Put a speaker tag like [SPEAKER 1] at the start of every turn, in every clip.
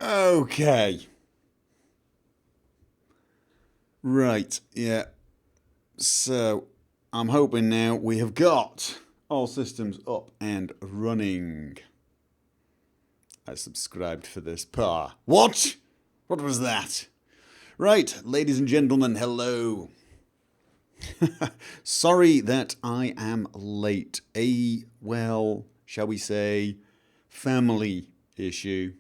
[SPEAKER 1] Okay. Right, yeah. So, I'm hoping now we have got all systems up and running. I subscribed for this. What? What was that? Right, ladies and gentlemen, hello. Sorry that I am late. Well, shall we say, family issue.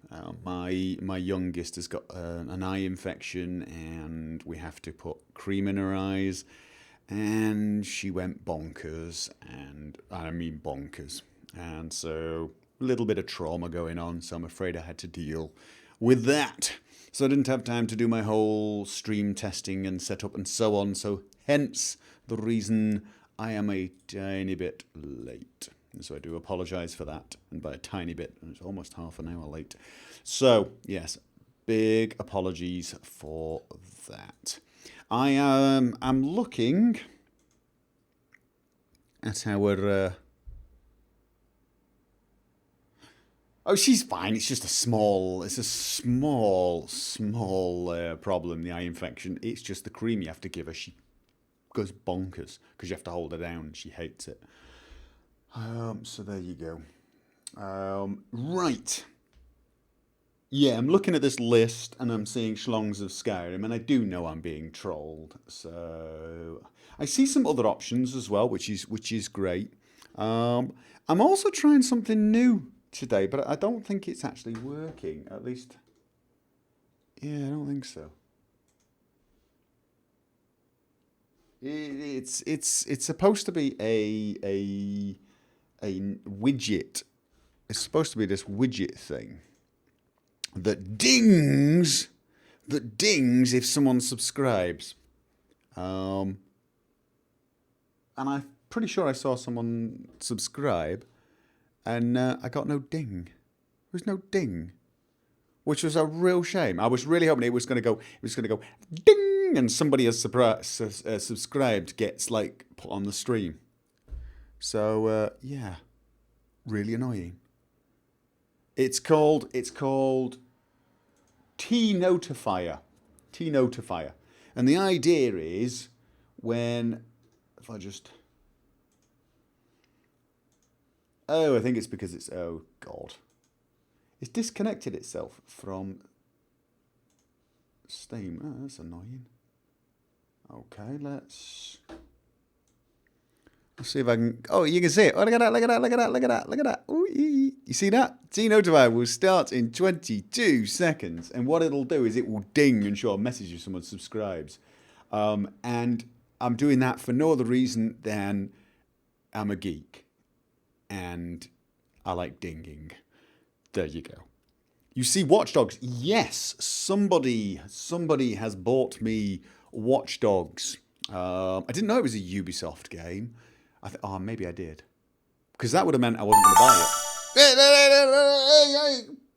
[SPEAKER 1] My youngest has got an eye infection, and we have to put cream in her eyes, and she went bonkers, and I mean bonkers, and so a little bit of trauma going on. So I'm afraid I had to deal with that. So I didn't have time to do my whole stream testing and setup and so on. So hence the reason I am a tiny bit late. And so I do apologise for that. And by a tiny bit, it's almost half an hour late. So yes, big apologies for that. I'm looking at our... Oh, she's fine. It's just a small problem, the eye infection. It's just the cream you have to give her. She goes bonkers because you have to hold her down. She hates it. So there you go. Right. Yeah, I'm looking at this list and I'm seeing Schlongs of Skyrim, and I do know I'm being trolled. So I see some other options as well, which is great. I'm also trying something new today, but I don't think it's actually working. At least, yeah, I don't think so. It's supposed to be a widget. It's supposed to be this widget thing that dings if someone subscribes. And I'm pretty sure I saw someone subscribe, and I got no ding. There was no ding, which was a real shame. I was really hoping it was going to go. It was going to go ding, and somebody has subscribed gets like put on the stream. So yeah, really annoying. It's called T-Notifier. T-Notifier. And the idea is if I just... Oh, I think it's because it's... Oh, God. It's disconnected itself from Steam. Oh, that's annoying. Okay, let's see if I can... Oh, you can see it. Oh, look at that, look at that, look at that, look at that, look at that. Ooh, you see that? T-Notifier will start in 22 seconds. And what it'll do is it will ding and show a message if someone subscribes. And I'm doing that for no other reason than I'm a geek. And I like dinging. There you go. You see Watch Dogs. Yes, somebody has bought me Watch Dogs. I didn't know it was a Ubisoft game. Oh, maybe I did. Because that would have meant I wasn't going to buy it.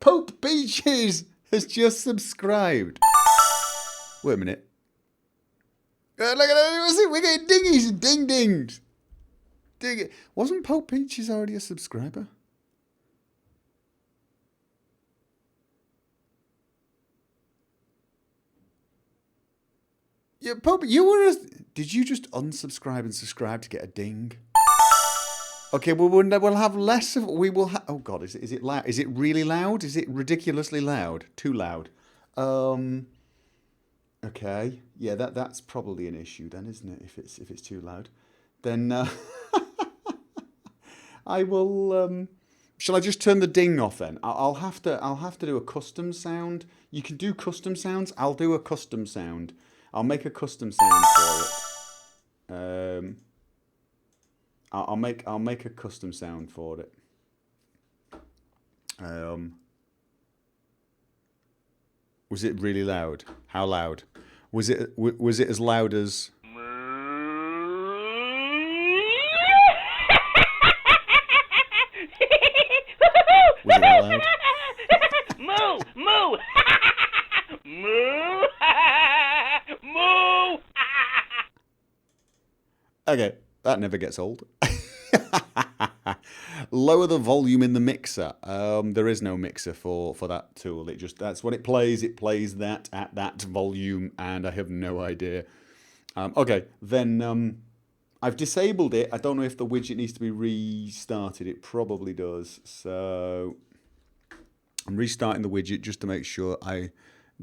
[SPEAKER 1] Pope Peaches has just subscribed. Wait a minute. Look at that. We're getting dingies and ding-dings. Wasn't Pope Peaches already a subscriber? Yeah, Pope, you were did you just unsubscribe and subscribe to get a ding? Okay, well, we'll have less of... We will have... Oh, God, is it loud? Is it really loud? Is it ridiculously loud? Too loud. Okay. Yeah, that's probably an issue then, isn't it? If it's too loud. Then I will... Shall I just turn the ding off then? I'll have to do a custom sound. You can do custom sounds. I'll do a custom sound. I'll make a custom sound for it. I'll make a custom sound for it. Was it really loud? How loud? Was it as loud as... Was it that loud?
[SPEAKER 2] Moo! Moo! Moo! Moo!
[SPEAKER 1] Okay, that never gets old. Lower the volume in the mixer. There is no mixer for that tool. It just, that's what it plays. It plays that at that volume, and I have no idea. Okay, then I've disabled it. I don't know if the widget needs to be restarted. It probably does. So I'm restarting the widget just to make sure I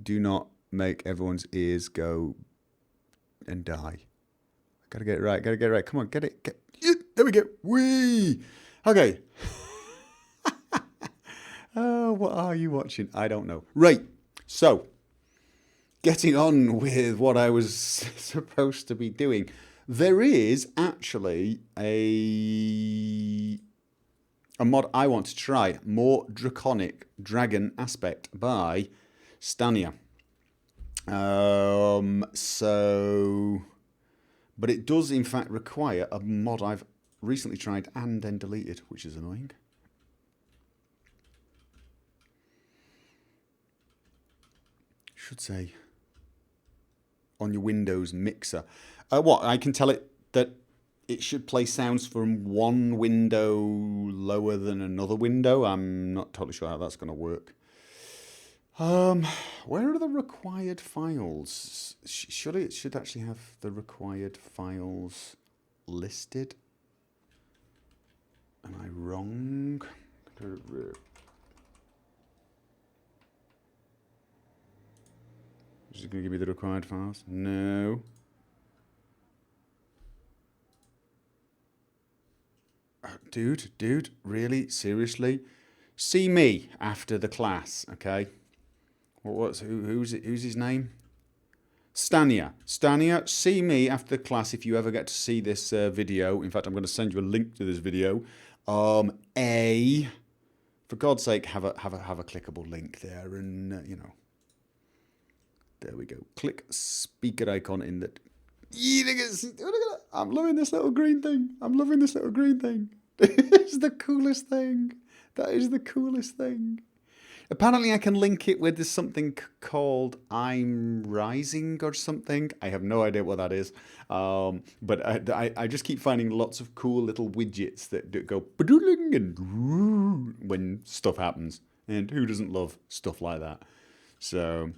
[SPEAKER 1] do not make everyone's ears go and die. Gotta get it right. Gotta get it right. Come on, get it. There we go. Whee! Okay. Oh, what are you watching? I don't know. Right. So, getting on with what I was supposed to be doing. There is actually a mod I want to try. More Draconic Dragon Aspect by Stania. But it does in fact require a mod I've recently tried and then deleted, which is annoying. Should say on your Windows mixer. What? I can tell it that it should play sounds from one window lower than another window. I'm not totally sure how that's going to work. Where are the required files? It should actually have the required files listed. Am I wrong? Is it going to give me the required files? No. Dude, really? Seriously? See me after the class, okay? Who's his name? Stania, see me after the class if you ever get to see this video. In fact, I'm going to send you a link to this video. For God's sake, have a clickable link there, and you know, there we go. Click speaker icon in that. I'm loving this little green thing. It's the coolest thing. That is the coolest thing. Apparently I can link it with something called I'm Rising or something. I have no idea what that is. But I just keep finding lots of cool little widgets that go and when stuff happens. And who doesn't love stuff like that? So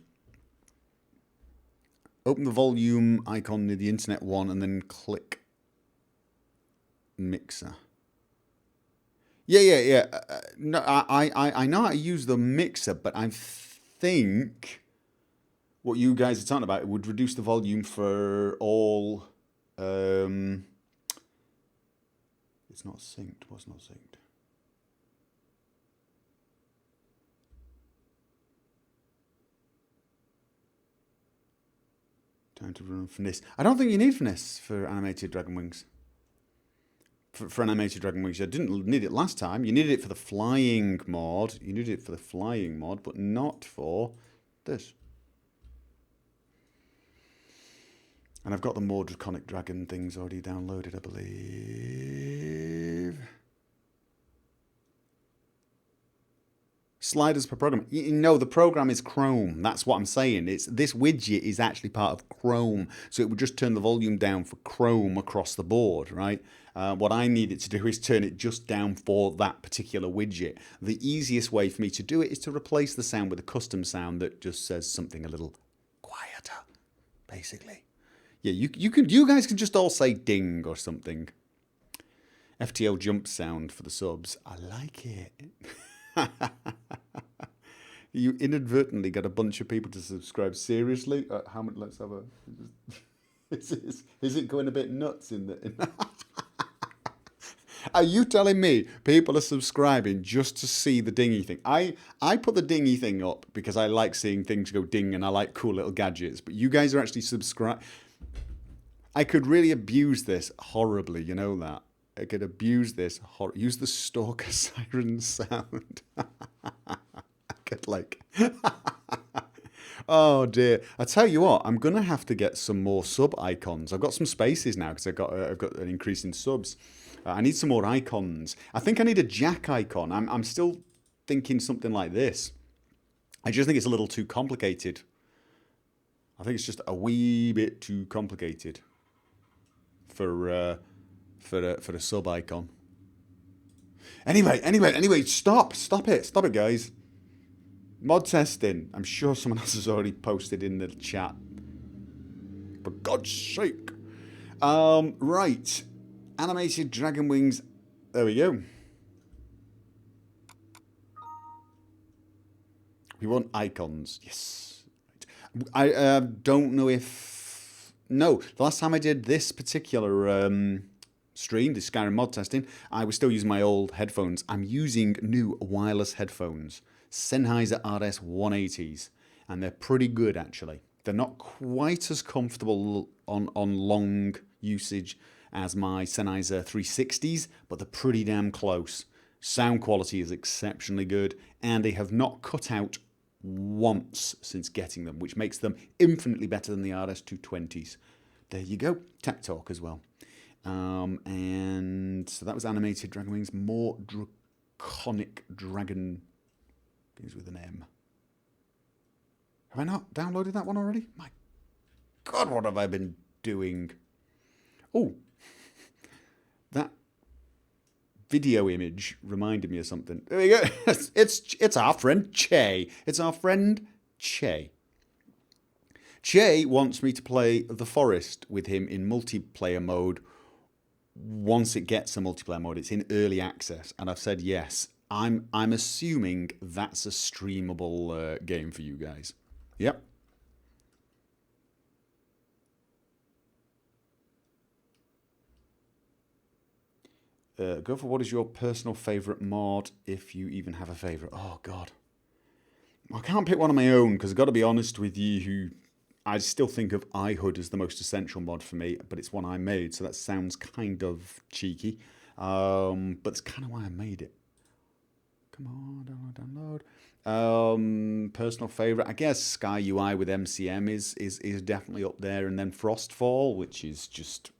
[SPEAKER 1] open the volume icon near the internet one and then click mixer. Yeah. No, I know how to use the mixer, but I think what you guys are talking about would reduce the volume for all. It's not synced. What's not synced? Time to run finesse. I don't think you need finesse for animated Dragon Wings. For animated Dragon Wings, you didn't need it last time. You needed it for the flying mod. But not for this. And I've got the more draconic dragon things already downloaded, I believe. Sliders per program. No, the program is Chrome. That's what I'm saying. This widget is actually part of Chrome. So it would just turn the volume down for Chrome across the board, right? What I need it to do is turn it just down for that particular widget. The easiest way for me to do it is to replace the sound with a custom sound that just says something a little quieter, basically. Yeah, you guys can just all say ding or something. FTL jump sound for the subs. I like it. You inadvertently got a bunch of people to subscribe. Seriously? How much? Let's have a. Is it going a bit nuts in the? Are you telling me people are subscribing just to see the dingy thing? I put the dingy thing up because I like seeing things go ding and I like cool little gadgets. But you guys are actually subscribing. I could really abuse this horribly. You know that. I could abuse this. Use the stalker siren sound. I could like. Oh dear! I tell you what, I'm gonna have to get some more sub icons. I've got some spaces now because I've got an increase in subs. I need some more icons. I think I need a jack icon. I'm still thinking something like this. I just think it's a little too complicated. I think it's just a wee bit too complicated for a sub icon. Anyway, stop it, guys. Mod testing. I'm sure someone else has already posted in the chat. For God's sake. Right. Animated dragon wings. There we go. We want icons. Yes. I don't know if... No, the last time I did this particular stream, the Skyrim mod testing, I was still using my old headphones. I'm using new wireless headphones. Sennheiser RS 180s. And they're pretty good, actually. They're not quite as comfortable on long usage as my Sennheiser 360s, but they're pretty damn close. Sound quality is exceptionally good, and they have not cut out once since getting them, which makes them infinitely better than the RS 220s. There you go. Tech talk as well. And so that was animated dragon wings. More draconic dragon begins with an M. Have I not downloaded that one already? My God, what have I been doing? Oh, that video image reminded me of something. There we go. It's our friend Che. It's our friend Che. Che wants me to play The Forest with him in multiplayer mode once it gets a multiplayer mode. It's in early access, and I've said yes. I'm assuming that's a streamable game for you guys. Yep. Go for what is your personal favourite mod, if you even have a favourite. Oh, God. I can't pick one of my own, because I've got to be honest with you, I still think of iHood as the most essential mod for me, but it's one I made, so that sounds kind of cheeky. But it's kind of why I made it. Come on, download. Personal favourite, I guess Sky UI with MCM is definitely up there, and then Frostfall, which is just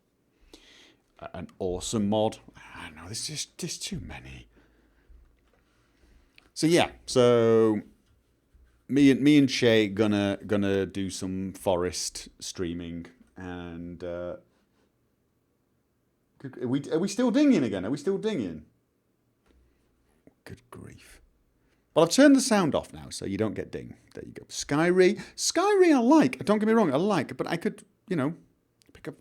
[SPEAKER 1] an awesome mod. I don't know, there's too many. So yeah, so me and Shay gonna do some forest streaming, and are we still dinging again? Are we still dinging? Good grief. Well, I've turned the sound off now, so you don't get ding. There you go. Skyrim I like. Don't get me wrong, I like, but I could, pick up...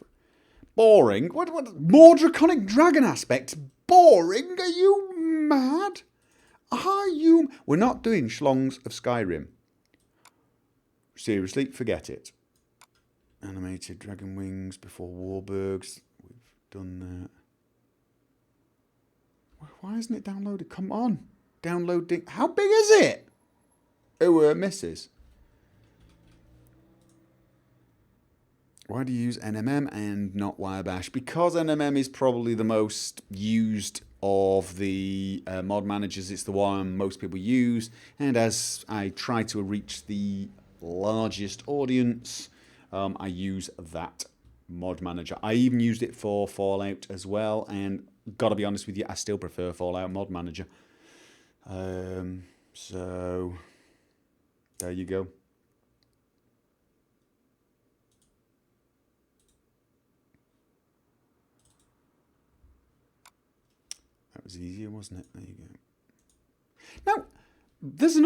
[SPEAKER 1] Boring? What? More draconic dragon aspects? Boring? Are you mad? Are you... We're not doing Schlongs of Skyrim. Seriously, forget it. Animated dragon wings before Warburgs. We've done that. Why isn't it downloaded? Come on. Downloading. How big is it? Oh, misses. Why do you use NMM and not Wirebash? Because NMM is probably the most used of the mod managers. It's the one most people use. And as I try to reach the largest audience, I use that mod manager. I even used it for Fallout as well, and gotta be honest with you, I still prefer Fallout mod manager. So there you go. That was easier, wasn't it? There you go. Now, there's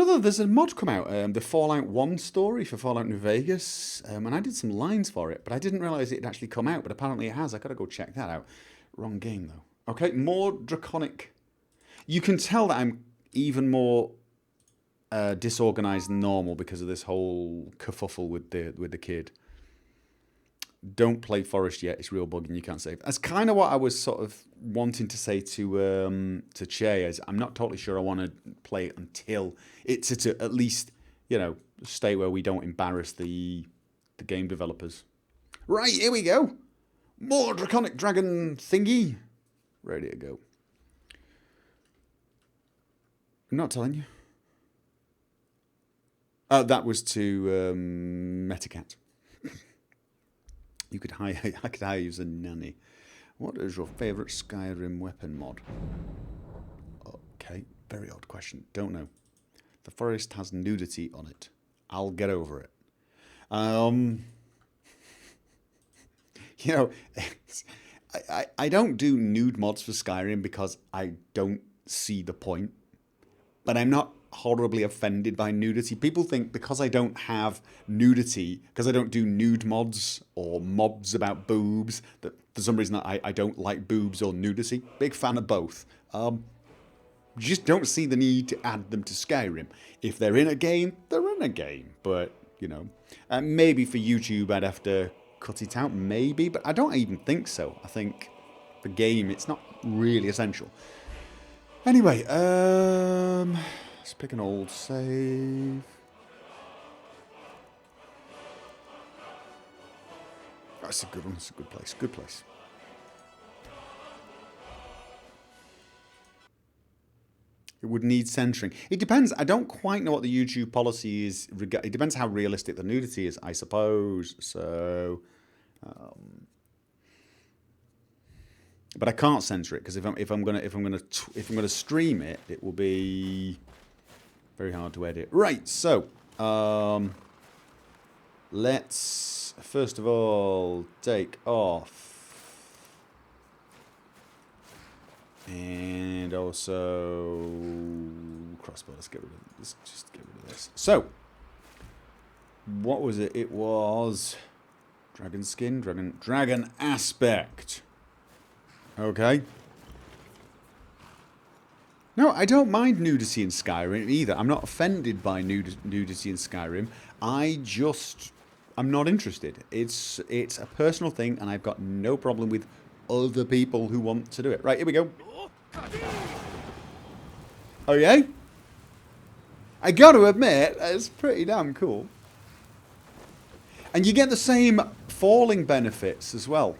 [SPEAKER 1] a mod come out, the Fallout 1 story for Fallout New Vegas, and I did some lines for it, but I didn't realise it had actually come out, but apparently it has. I gotta go check that out. Wrong game, though. Okay, more draconic. You can tell that I'm even more disorganised than normal because of this whole kerfuffle with the kid. Don't play Forest yet. It's real bugging. You can't save. That's kind of what I was sort of wanting to say to Che. Is I'm not totally sure I want to play it until it's at least stay where we don't embarrass the game developers. Right, here we go. More draconic dragon thingy. Ready to go. I'm not telling you. That was to Metacat. I could hire you as a nanny. What is your favourite Skyrim weapon mod? Okay, very odd question. Don't know. The forest has nudity on it. I'll get over it. I don't do nude mods for Skyrim because I don't see the point. But I'm not horribly offended by nudity. People think because I don't have nudity, because I don't do nude mods or mobs about boobs, that for some reason I don't like boobs or nudity. Big fan of both. Just don't see the need to add them to Skyrim. If they're in a game, they're in a game. But, you know, maybe for YouTube I'd have to cut it out, maybe. But I don't even think so. I think the game, it's not really essential. Anyway, let's pick an old save. That's a good one. That's a good place. Good place. It would need censoring. It depends. I don't quite know what the YouTube policy is. It depends how realistic the nudity is, I suppose. So, but I can't censor it because if I'm gonna stream it, it will be very hard to edit. Right. So, let's first of all take off. And also crossbow. Let's get rid of this. Just get rid of this. So, what was it? It was dragon skin, dragon aspect. Okay. No, I don't mind nudity in Skyrim either. I'm not offended by nudity in Skyrim. I'm not interested. It's a personal thing, and I've got no problem with other people who want to do it. Right, here we go. Oh, yeah? I got to admit, it's pretty damn cool. And you get the same falling benefits as well.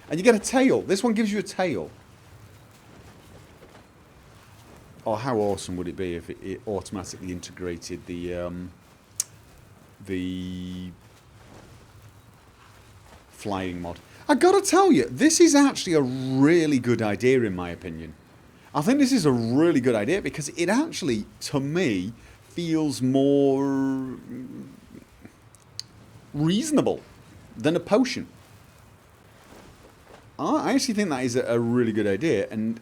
[SPEAKER 1] And you get a tail. This one gives you a tail. Oh, how awesome would it be if it automatically integrated the flying mod. I gotta tell you, this is actually a really good idea in my opinion. I think this is a really good idea because it actually, to me, feels more reasonable than a potion. I actually think that is a really good idea, and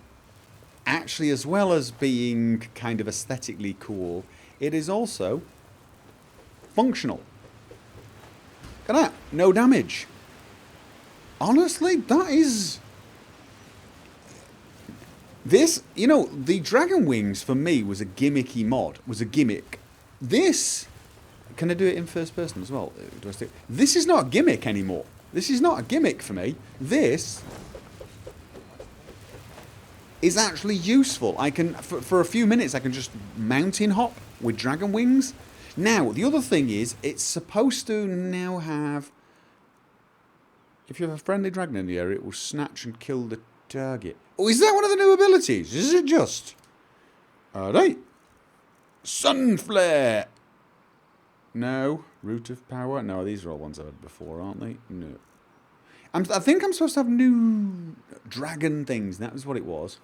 [SPEAKER 1] actually, as well as being kind of aesthetically cool, it is also functional. Look at that, no damage. Honestly, that is... This, you know, the Dragon Wings for me was a gimmicky mod, was a gimmick. This, can I do it in first person as well? Do I stick? This is not a gimmick anymore. This is not a gimmick for me. This is actually useful. I can, for a few minutes, I can just mountain hop with Dragon Wings. Now, the other thing is, it's supposed to now have... If you have a friendly dragon in the area, it will snatch and kill the target. Oh, is that one of the new abilities? Is it just? Alright. Sun Flare. No. Root of Power. No, these are all ones I've had before, aren't they? No. I think I'm supposed to have new dragon things. That was what it was.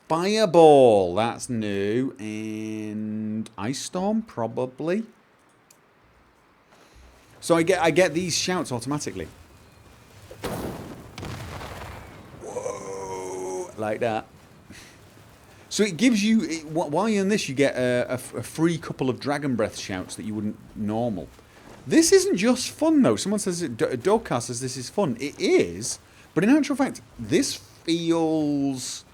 [SPEAKER 1] Fireball. That's new. And Ice Storm, probably. So I get these shouts automatically. Whoa, like that. So it gives you, while you're in this, you get a free couple of Dragon Breath shouts that you wouldn't normal. This isn't just fun though. Someone says, Dogcast says this is fun. It is, but in actual fact, this feels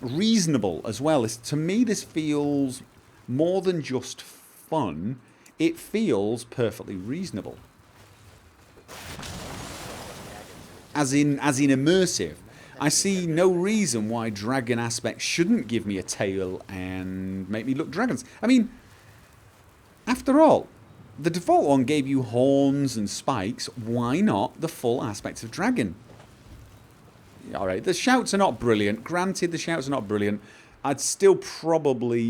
[SPEAKER 1] reasonable as well. To me, this feels more than just fun. It feels perfectly reasonable. As in immersive. I see no reason why dragon aspect shouldn't give me a tail and make me look dragons. I mean, after all, the default one gave you horns and spikes. Why not the full aspect of dragon? Alright, the shouts are not brilliant. Granted, the shouts are not brilliant. I'd still probably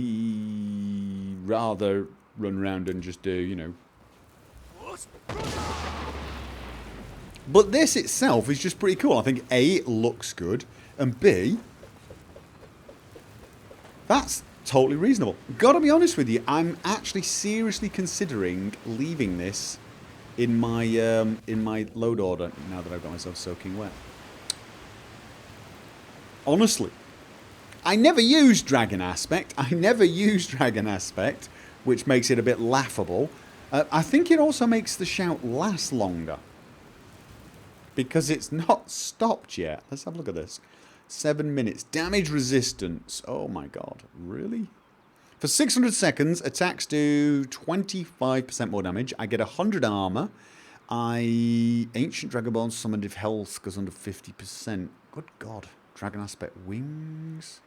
[SPEAKER 1] rather run around and just do, you know. But this itself is just pretty cool. I think A, it looks good, and B, that's totally reasonable. Gotta be honest with you, I'm actually seriously considering leaving this in my load order now that I've got myself soaking wet. Honestly. I never use Dragon Aspect. Which makes it a bit laughable. I think it also makes the shout last longer. Because it's not stopped yet. Let's have a look at this. 7 minutes. Damage resistance. Oh my god. Really? For 600 seconds, attacks do 25% more damage. I get 100 armor. Ancient Dragonborn summoned if health goes under 50%. Good god. Dragon Aspect wings.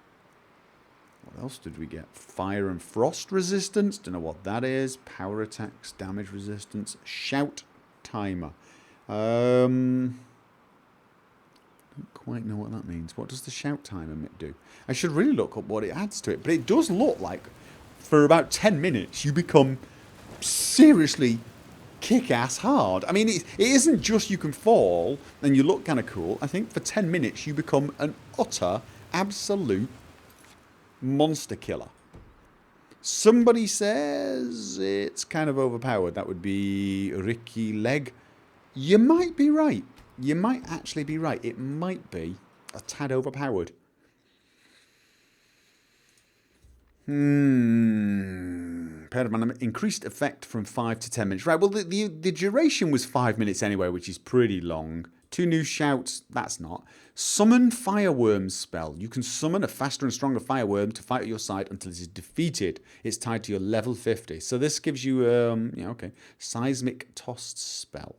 [SPEAKER 1] What else did we get? Fire and frost resistance. Don't know what that is. Power attacks, damage resistance. Shout timer. Don't quite know what that means. What does the shout timer do? I should really look up what it adds to it. But it does look like for about 10 minutes you become seriously kick-ass hard. I mean, it isn't just you can fall and you look kind of cool. I think for 10 minutes you become an utter, absolute monster killer. Somebody says it's kind of overpowered. That would be Ricky Leg. You might be right. You might actually be right. It might be a tad overpowered. Increased effect from 5 to 10 minutes. Right, well, the duration was 5 minutes anyway, which is pretty long. 2 new shouts, that's not. Summon Fireworm spell. You can summon a faster and stronger Fireworm to fight at your side until it is defeated. It's tied to your level 50. So this gives you, Seismic Tossed spell.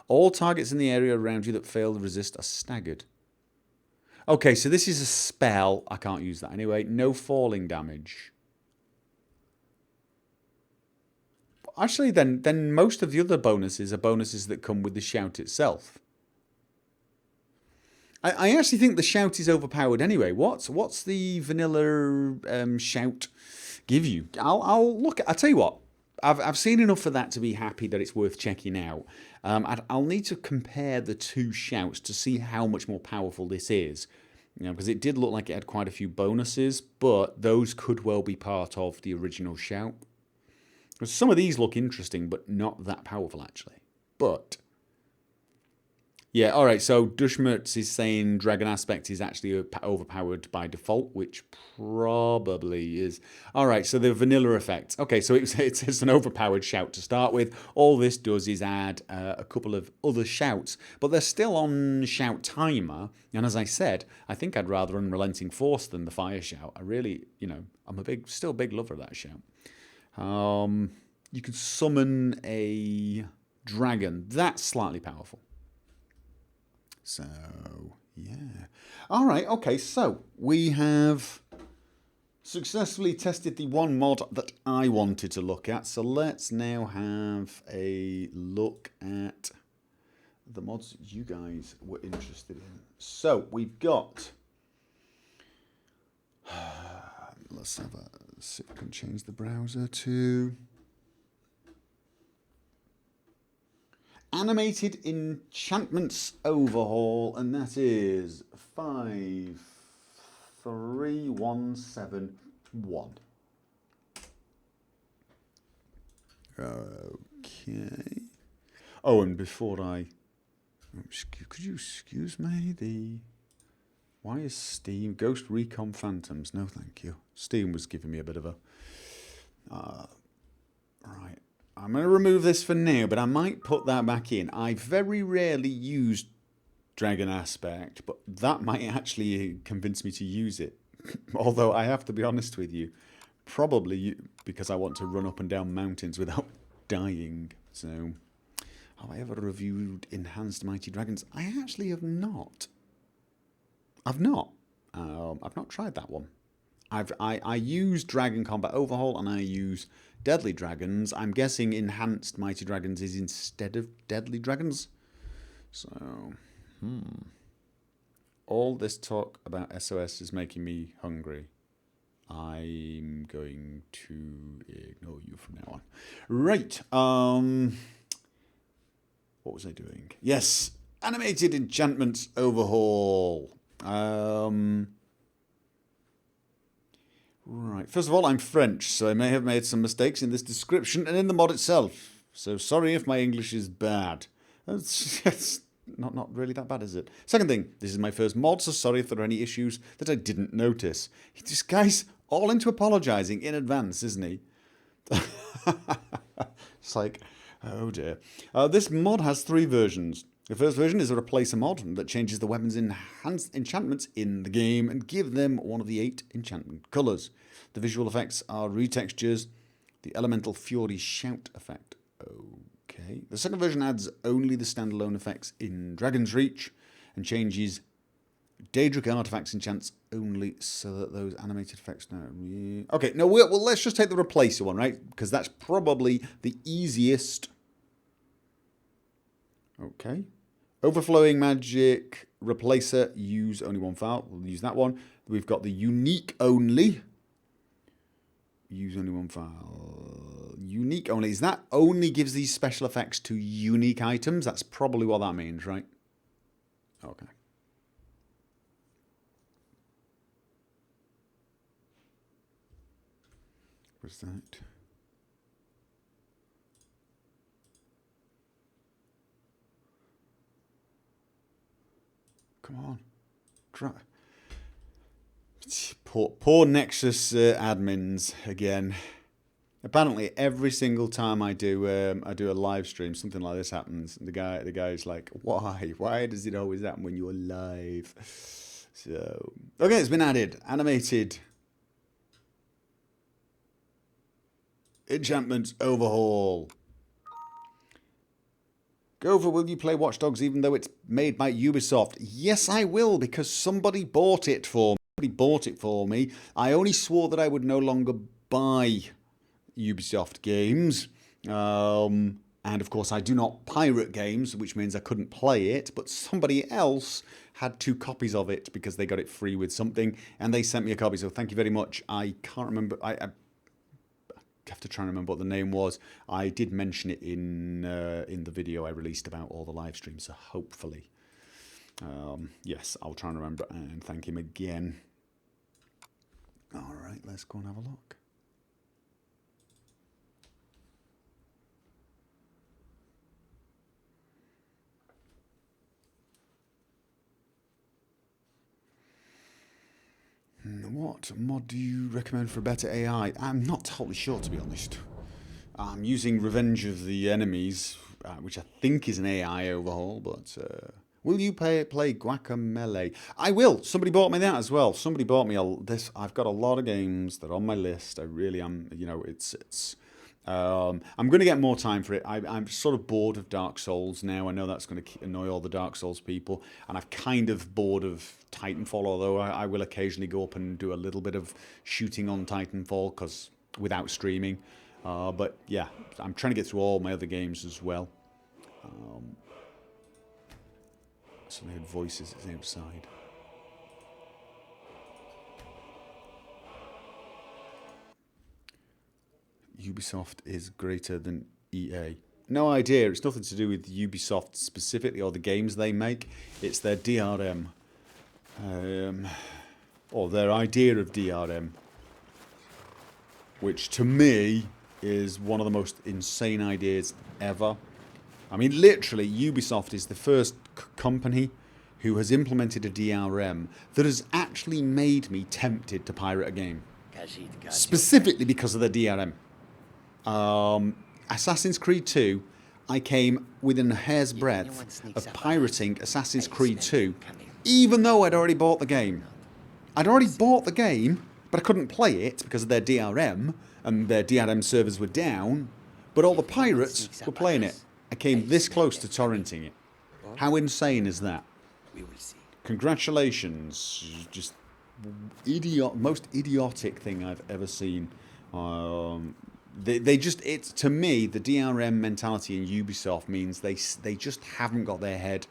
[SPEAKER 1] All targets in the area around you that fail to resist are staggered. Okay, so this is a spell. I can't use that anyway. No falling damage. Actually, then most of the other bonuses are bonuses that come with the shout itself. I actually think the shout is overpowered anyway. What's the vanilla shout give you? I'll look. I'll tell you what. I've seen enough for that to be happy that it's worth checking out. I'll need to compare the two shouts to see how much more powerful this is. Because it did look like it had quite a few bonuses, but those could well be part of the original shout. Because some of these look interesting, but not that powerful actually. But yeah, all right. So Dushmertz is saying Dragon Aspect is actually overpowered by default, which probably is. All right. So the vanilla effect. Okay. So it's an overpowered shout to start with. All this does is add a couple of other shouts, but they're still on shout timer. And as I said, I think I'd rather Unrelenting Force than the fire shout. I really, I'm still a big lover of that shout. You could summon a dragon. That's slightly powerful. So, yeah. All right, okay, so we have successfully tested the one mod that I wanted to look at. So let's now have a look at the mods you guys were interested in. So we've got... Let's have a... See if I can change the browser to... Animated Enchantments Overhaul, and that is 53171. Okay. Oh, and before I... Could you excuse me? Why is Steam... Ghost Recon Phantoms? No, thank you. Steam was giving me a bit of a... Right. I'm going to remove this for now, but I might put that back in. I very rarely use Dragon Aspect, but that might actually convince me to use it. Although I have to be honest with you, probably because I want to run up and down mountains without dying. So, have I ever reviewed Enhanced Mighty Dragons? I actually have not. I've not tried that one. I use Dragon Combat Overhaul and I use Deadly Dragons. I'm guessing Enhanced Mighty Dragons is instead of Deadly Dragons. So, all this talk about SOS is making me hungry. I'm going to ignore you from now on. Right. What was I doing? Yes. Animated Enchantments Overhaul. Right. First of all, I'm French, so I may have made some mistakes in this description and in the mod itself. So sorry if my English is bad. It's not really that bad, is it? Second thing, this is my first mod, so sorry if there are any issues that I didn't notice. This guy's all into apologising in advance, isn't he? It's like, oh dear. This mod has 3 versions. The first version is a replacer mod that changes the weapons' enchantments in the game and give them one of the 8 enchantment colours. The visual effects are retextures, the elemental fury shout effect. Okay. The second version adds only the standalone effects in Dragon's Reach and changes Daedric artifacts enchants only so that those animated effects now. Okay, no, well, let's just take the replacer one, right? Because that's probably the easiest. Okay. Overflowing magic replacer, use only 1 file. We'll use that one. We've got the unique only. Use only 1 file. Unique only. Is that only gives these special effects to unique items? That's probably what that means, right? Okay. What's that? Come on. Try. Poor Nexus admins again. Apparently, every single time I do a live stream, something like this happens. And the guy's like, "Why? Why does it always happen when you're live?" So, okay, it's been added. Animated Enchantment overhaul. Gopher, will you play Watch Dogs even though it's made by Ubisoft? Yes, I will, because somebody bought it for me. Somebody bought it for me. I only swore that I would no longer buy Ubisoft games. And of course, I do not pirate games, which means I couldn't play it. But somebody else had 2 copies of it because they got it free with something, and they sent me a copy. So thank you very much. I can't remember. I have to try and remember what the name was. I did mention it in the video I released about all the live streams, so hopefully, yes, I'll try and remember and thank him again. All right, let's go and have a look. What mod do you recommend for a better AI? I'm not totally sure, to be honest. I'm using Revenge of the Enemies, which I think is an AI overhaul, but will you play Guacamelee? I will. Somebody bought me that as well. Somebody bought me this. I've got a lot of games that are on my list. I really am. You know, I'm going to get more time for it. I'm sort of bored of Dark Souls now. I know that's going to annoy all the Dark Souls people. And I'm kind of bored of Titanfall, although I will occasionally go up and do a little bit of shooting on Titanfall without streaming. But yeah, I'm trying to get through all my other games as well. So they had voices outside. Ubisoft is greater than EA. No idea. It's nothing to do with Ubisoft specifically or the games they make. It's their DRM. Or their idea of DRM. Which to me is one of the most insane ideas ever. I mean, literally, Ubisoft is the first company who has implemented a DRM that has actually made me tempted to pirate a game. Specifically because of the DRM. Assassin's Creed 2, I came within a hair's breadth of pirating Assassin's Creed 2, even though I'd already bought the game. I'd already bought the game, but I couldn't play it because of their DRM, and their DRM servers were down, but all the pirates were playing it. I came this close to torrenting it. How insane is that? Congratulations. Just most idiotic thing I've ever seen. To me, the DRM mentality in Ubisoft means they just haven't got their head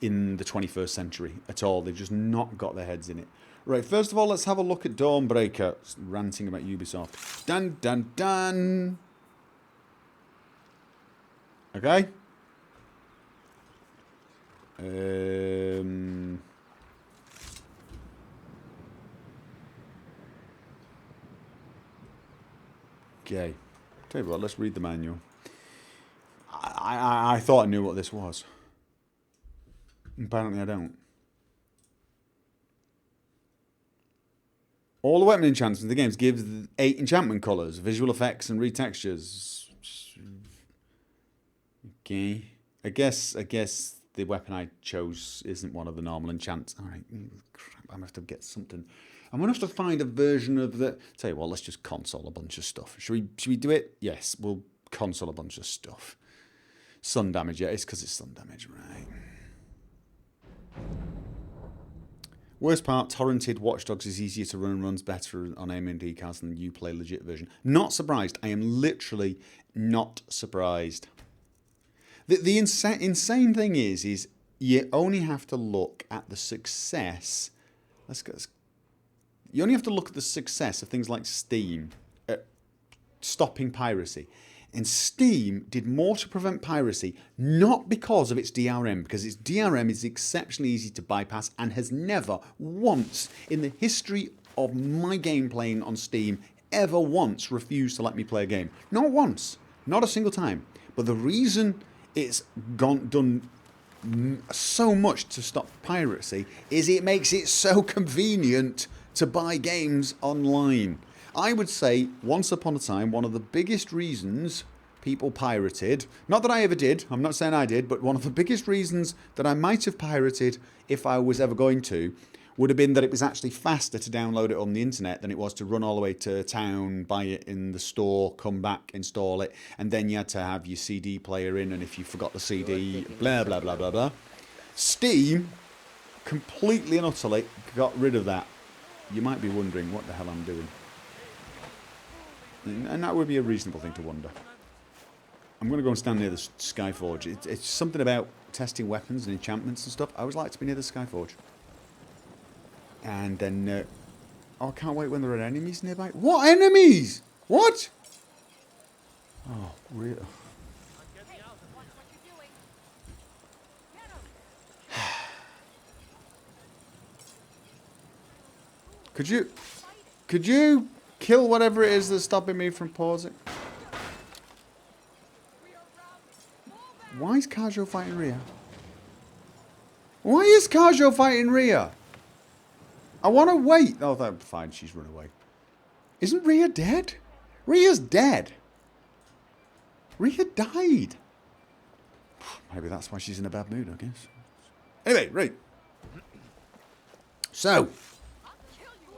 [SPEAKER 1] in the 21st century at all. They've just not got their heads in it. Right, first of all, let's have a look at Dawnbreaker, ranting about Ubisoft. Dun, dun, dun. Okay. Okay. Tell you what, let's read the manual. I thought I knew what this was. Apparently I don't. All the weapon enchantments in the games give 8 enchantment colours, visual effects, and retextures. Okay. I guess the weapon I chose isn't one of the normal enchants. Alright, crap, I'm going to have to get something. I'm going to have to find a version of the... Tell you what, let's just console a bunch of stuff. Should we do it? Yes, we'll console a bunch of stuff. Sun damage, yeah, it's because it's sun damage, right. Worst part, torrented Watch Dogs is easier to run and runs better on AMD cards than the Uplay legit version. Not surprised. I am literally not surprised. The insane thing is you only have to look at the success. You only have to look at the success of things like Steam stopping piracy. And Steam did more to prevent piracy, not because of its DRM, because its DRM is exceptionally easy to bypass and has never once in the history of my game playing on Steam ever once refused to let me play a game. Not once. Not a single time. But the reason it's done so much to stop piracy is it makes it so convenient to buy games online. I would say, once upon a time, one of the biggest reasons people pirated, not that I ever did, I'm not saying I did, but one of the biggest reasons that I might have pirated if I was ever going to, would have been that it was actually faster to download it on the internet than it was to run all the way to town, buy it in the store, come back, install it, and then you had to have your CD player in, and if you forgot the CD, blah, blah, blah, blah, blah. Steam completely and utterly got rid of that. You might be wondering what the hell I'm doing. And that would be a reasonable thing to wonder. I'm going to go and stand near the Skyforge. It's something about testing weapons and enchantments and stuff. I always like to be near the Skyforge. And then... oh, I can't wait when there are enemies nearby. What enemies? What? Oh, really? Could you kill whatever it is that's stopping me from pausing? Why is Kajo fighting Rhea? Why is Kajo fighting Rhea? I want to wait. Oh, that's fine. She's run away. Isn't Rhea dead? Rhea's dead. Rhea died. Maybe that's why she's in a bad mood, I guess. Anyway, right. So.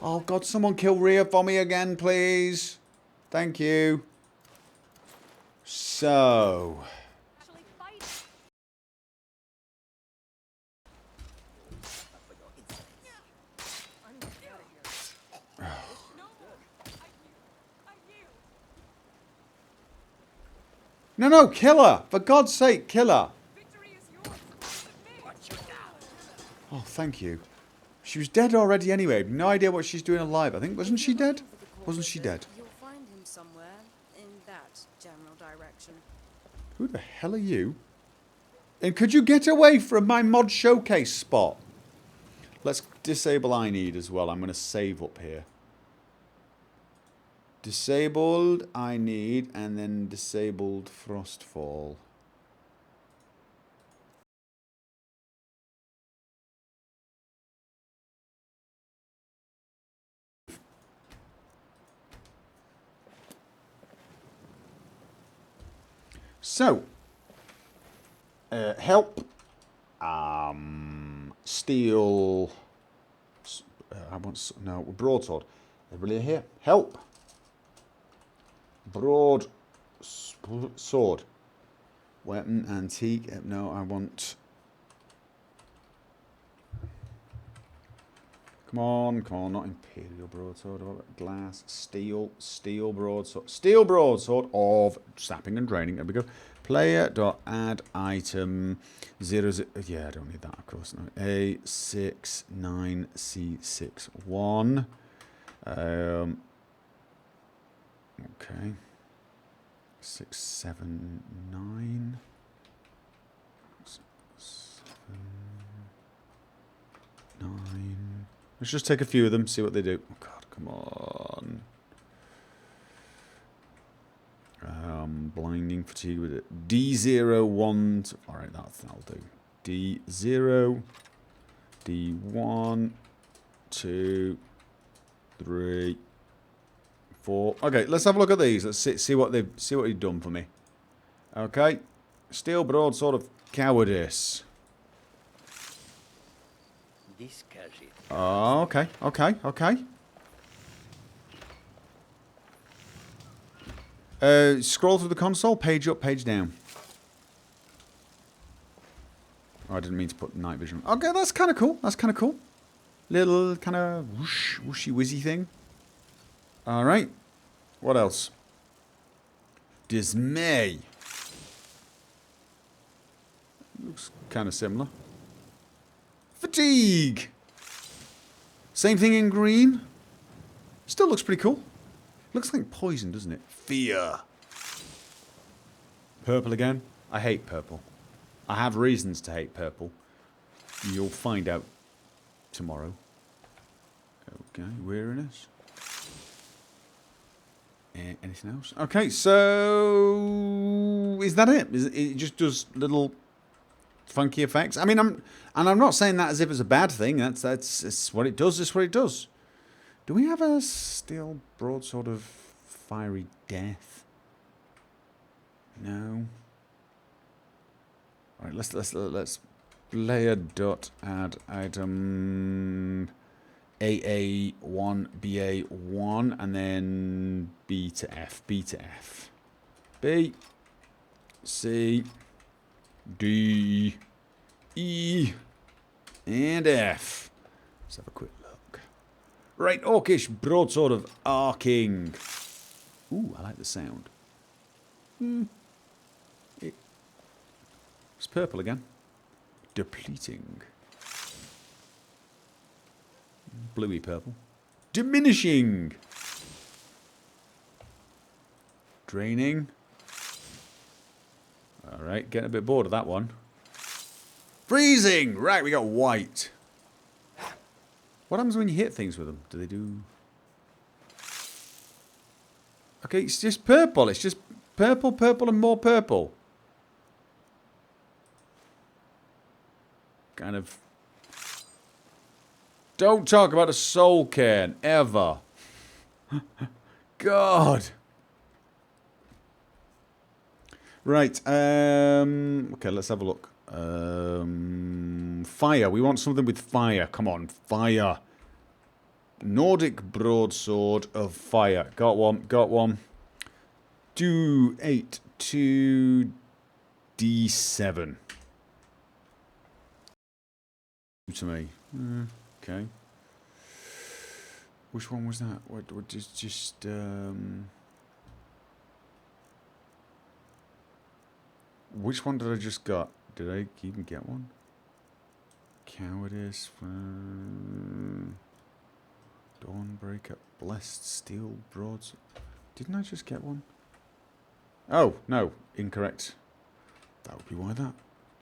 [SPEAKER 1] Oh, God, someone kill Rhea for me again, please. Thank you. So. No, kill her. For God's sake, kill her. Oh, thank you. She was dead already anyway. No idea what she's doing alive. I think, wasn't she dead? Wasn't she dead?
[SPEAKER 3] You'll find him somewhere in that general direction.
[SPEAKER 1] Who the hell are you? And could you get away from my mod showcase spot? Let's disable I need as well. I'm going to save up here. Disabled I need, and then disabled Frostfall. So, help, steel, no, broadsword. Everybody here, help. Broad sword. Weapon, antique. No, I want... Come on, not Imperial broadsword. Glass, steel broadsword. Steel broadsword of sapping and draining. There we go. Player.add item 0, 0. Yeah, I don't need that, of course. No. A69C61. Okay. 679. 7, 9. Let's just take a few of them, see what they do. Oh God, come on. Blinding fatigue with it. D01. Alright, that'll do. D0, D1, 2, 3, 4. Okay, let's have a look at these. Let's see what they've done for me. Okay, steel broadsword of cowardice. Oh, okay. Scroll through the console, page up, page down. Oh, I didn't mean to put night vision. Okay, that's kind of cool. Little kind of whooshy wizzy thing. All right. What else? Dismay. Looks kind of similar. Fatigue. Same thing in green. Still looks pretty cool. Looks like poison, doesn't it? Fear. Purple again. I hate purple. I have reasons to hate purple. You'll find out tomorrow. Okay, weariness. Anything else? Okay, so is that it? It just does little funky effects. I mean, I'm not saying that as if it's a bad thing. That's what it does. It's what it does. Do we have a steel broadsword of fiery death? No. All right, let's player dot add item AA1 BA1 and then B to F. B C D E and F. Let's have a quick look. Right, orcish broadsword of arcing. Ooh, I like the sound. It's purple again. Depleting. Bluey purple. Diminishing. Draining. Alright, getting a bit bored of that one. Freezing! Right, we got white. What happens when you hit things with them? Do they do... Okay, it's just purple. It's just purple, purple, and more purple. Kind of... Don't talk about a soul cairn, ever. God. Right, okay, let's have a look. Fire, we want something with fire. Come on, fire. Nordic broadsword of fire. Got one. Do 8 to D7. To me. Okay. Which one was that? What just which one did I just got? Did I even get one? Cowardice. Dawnbreaker. Blessed steel broads. Didn't I just get one? Oh, no. Incorrect. That would be why that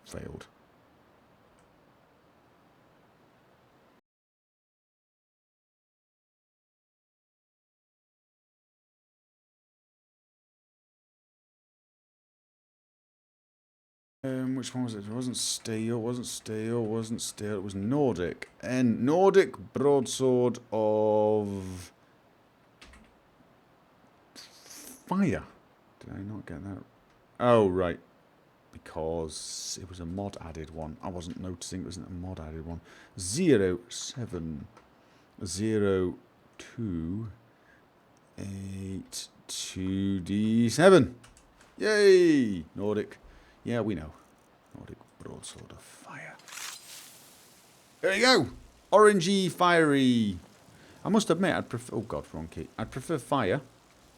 [SPEAKER 1] failed. Which one was it? It wasn't steel, it was Nordic. And Nordic broadsword of fire. Did I not get that? Oh, right. Because it was a mod added one. I wasn't noticing it wasn't a mod added one. 0, 7, 0, 2, 8, 2D7. Yay! Nordic. Yeah, we know. Nordic broadsword of fire. There you go. Orangey, fiery. I must admit, I'd prefer... Oh, God, wrong key. I'd prefer fire.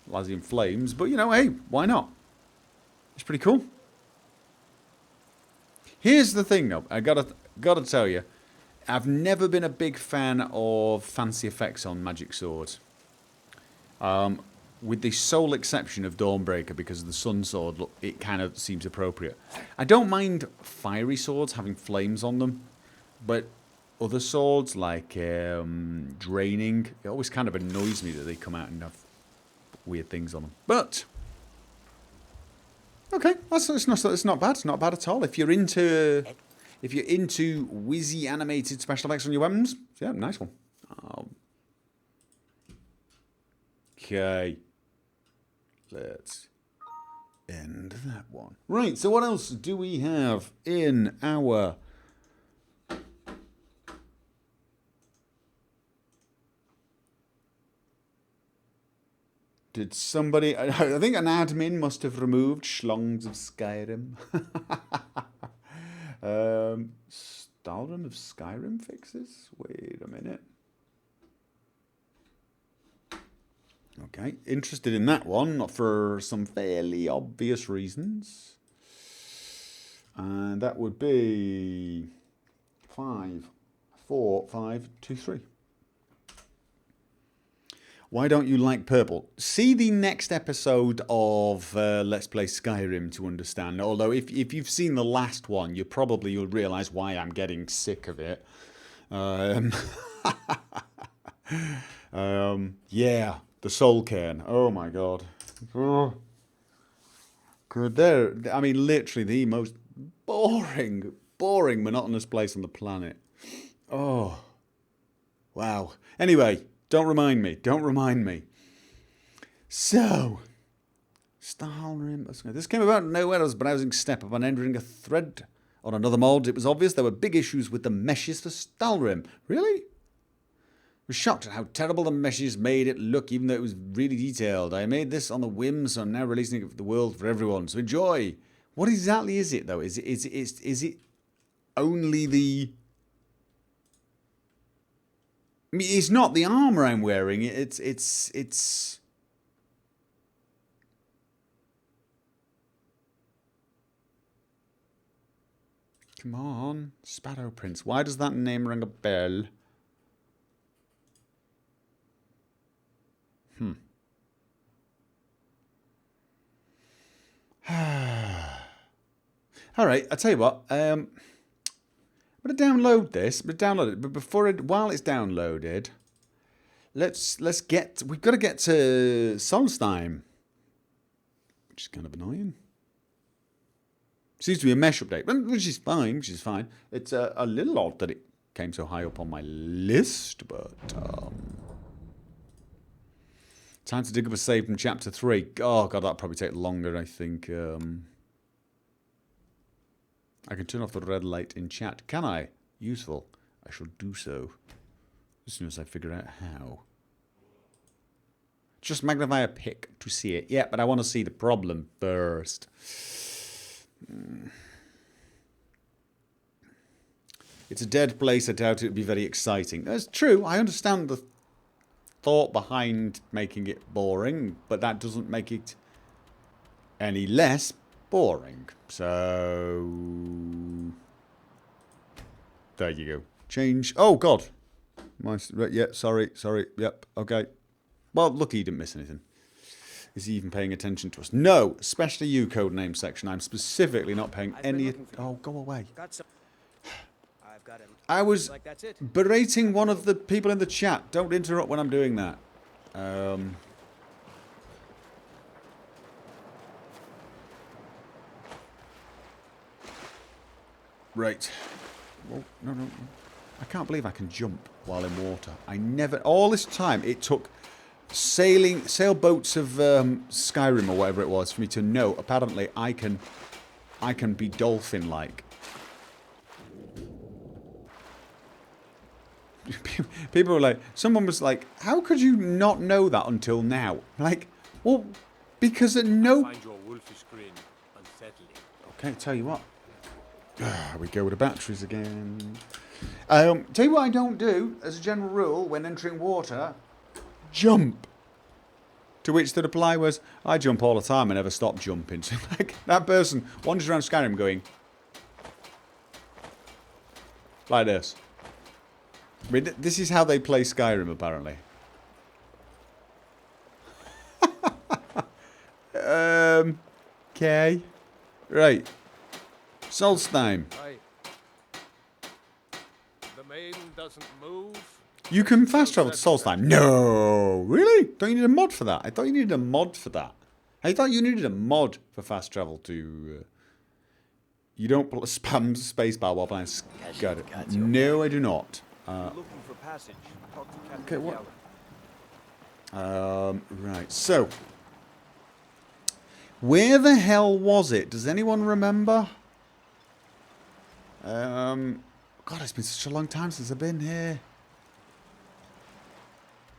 [SPEAKER 1] Lazian flames. But, you know, hey, why not? It's pretty cool. Here's the thing, though. I gotta tell you. I've never been a big fan of fancy effects on magic swords. With the sole exception of Dawnbreaker, because of the Sun Sword, look, it kind of seems appropriate. I don't mind fiery swords having flames on them, but other swords, like Draining, it always kind of annoys me that they come out and have weird things on them. But, okay, it's not bad. It's not bad at all. If you're into If you're into whizzy animated special effects on your weapons, yeah, nice one. Okay. Let's end that one. Right, so what else do we have in our... Did somebody... I think an admin must have removed Schlongs of Skyrim. Stalrim of Skyrim fixes? Wait a minute. Okay, interested in that one for some fairly obvious reasons. And that would be 5, 4, 5, 2, 3. Why don't you like purple? See the next episode of Let's Play Skyrim to understand. Although if you've seen the last one, you'll realise why I'm getting sick of it. Yeah, the soul cairn. Oh my god. Oh. Good. I mean, literally the most boring, monotonous place on the planet. Oh. Wow. Anyway. Don't remind me. So, Stalrim. This came about nowhere. I was browsing Step upon entering a thread on another mod. It was obvious there were big issues with the meshes for Stalrim. Really? I was shocked at how terrible the meshes made it look, even though it was really detailed. I made this on the whim, so I'm now releasing it for the world for everyone. So enjoy. What exactly is it, though? Is it only the... I mean, it's not the armor I'm wearing. It's. Come on, Sparrow Prince. Why does that name ring a bell? All right, I'll tell you what. I'm going to download this. But while it's downloaded, we've got to get to Solstheim, which is kind of annoying. Seems to be a mesh update, which is fine. It's a little odd that it came so high up on my list, but time to dig up a save from chapter 3. Oh god, that'll probably take longer, I think. I can turn off the red light in chat. Can I? Useful. I shall do so as soon as I figure out how. Just magnify a pic to see it. Yeah, but I want to see the problem first. It's a dead place. I doubt it would be very exciting. That's true. I understand the thought behind making it boring, but that doesn't make it any less boring. So there you go. Change. Oh god. Yeah. Sorry. Yep. Okay. Well, lucky you didn't miss anything. Is he even paying attention to us? No. Especially you, codename section. I'm specifically not paying any. Oh, go away. I was berating one of the people in the chat. Don't interrupt when I'm doing that. Right. Oh, no. I can't believe I can jump while in water. I never... All this time, it took sailboats of Skyrim or whatever it was for me to know. Apparently, I can be dolphin-like. People were like... Someone was like, how could you not know that until now? Like, well, because at no...
[SPEAKER 4] Find your wolfish grin unsettling.
[SPEAKER 1] Okay, tell you what. We go with the batteries again. Tell you what I don't do, as a general rule, when entering water, jump. To which the reply was, I jump all the time and never stop jumping. So like, that person wanders around Skyrim going, like this. I mean, this is how they play Skyrim, apparently. Okay. Right. Solstheim.
[SPEAKER 4] The maiden doesn't move.
[SPEAKER 1] You can fast travel to Solstheim. No, really? Don't you need a mod for that? I thought you needed a mod for that. I thought you needed a mod for fast travel to. You don't spam spacebar while playing Skyrim. No, I do not.
[SPEAKER 5] Looking for passage. Talk to Captain
[SPEAKER 1] Okay, what?
[SPEAKER 5] Gallen.
[SPEAKER 1] Right, so. Where the hell was it? Does anyone remember? God, it's been such a long time since I've been here.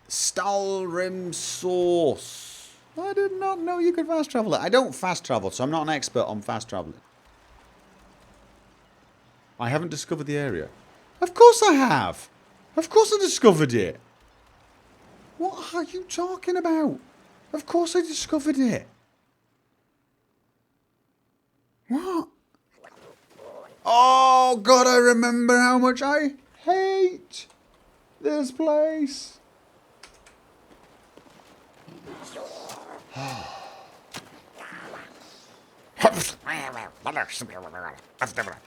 [SPEAKER 1] Skyrim source. I did not know you could fast travel it. I don't fast travel, so I'm not an expert on fast traveling. I haven't discovered the area. Of course I have. Of course I discovered it. What are you talking about? Of course I discovered it. What? Oh, God, I remember how much I hate this place.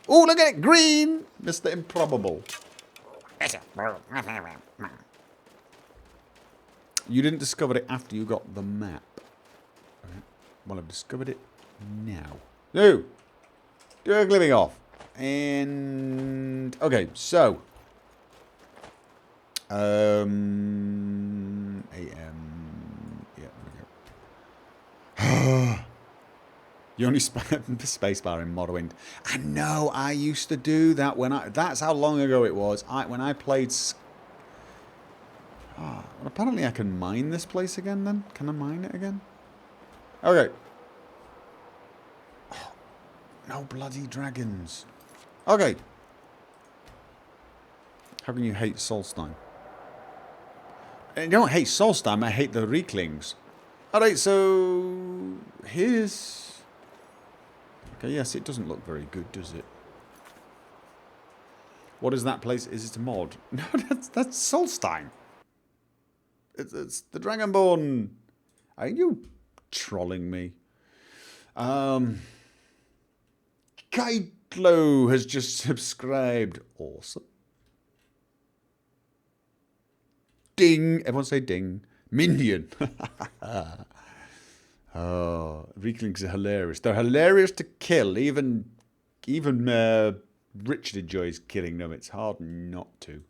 [SPEAKER 1] Oh, look at it, green! Mr. Improbable. You didn't discover it after you got the map. Right. Well, I've discovered it now. No! Do a living off. And... okay, so... AM... yeah, there we go. You only spam the spacebar in Morrowind. I know, I used to do that when I... that's how long ago it was. When I played... well, apparently I can mine this place again then. Can I mine it again? Okay. Oh, no bloody dragons. Okay. How can you hate Solstheim? I don't hate Solstheim, I hate the Reeklings. Alright, so... here's... okay, yes, it doesn't look very good, does it? What is that place? Is it a mod? No, that's Solstheim. It's the Dragonborn. Are you trolling me? Kaitlo has just subscribed. Awesome. Ding. Everyone say ding. Minion. Oh, Reeklings are hilarious. They're hilarious to kill. Even Richard enjoys killing them. It's hard not to.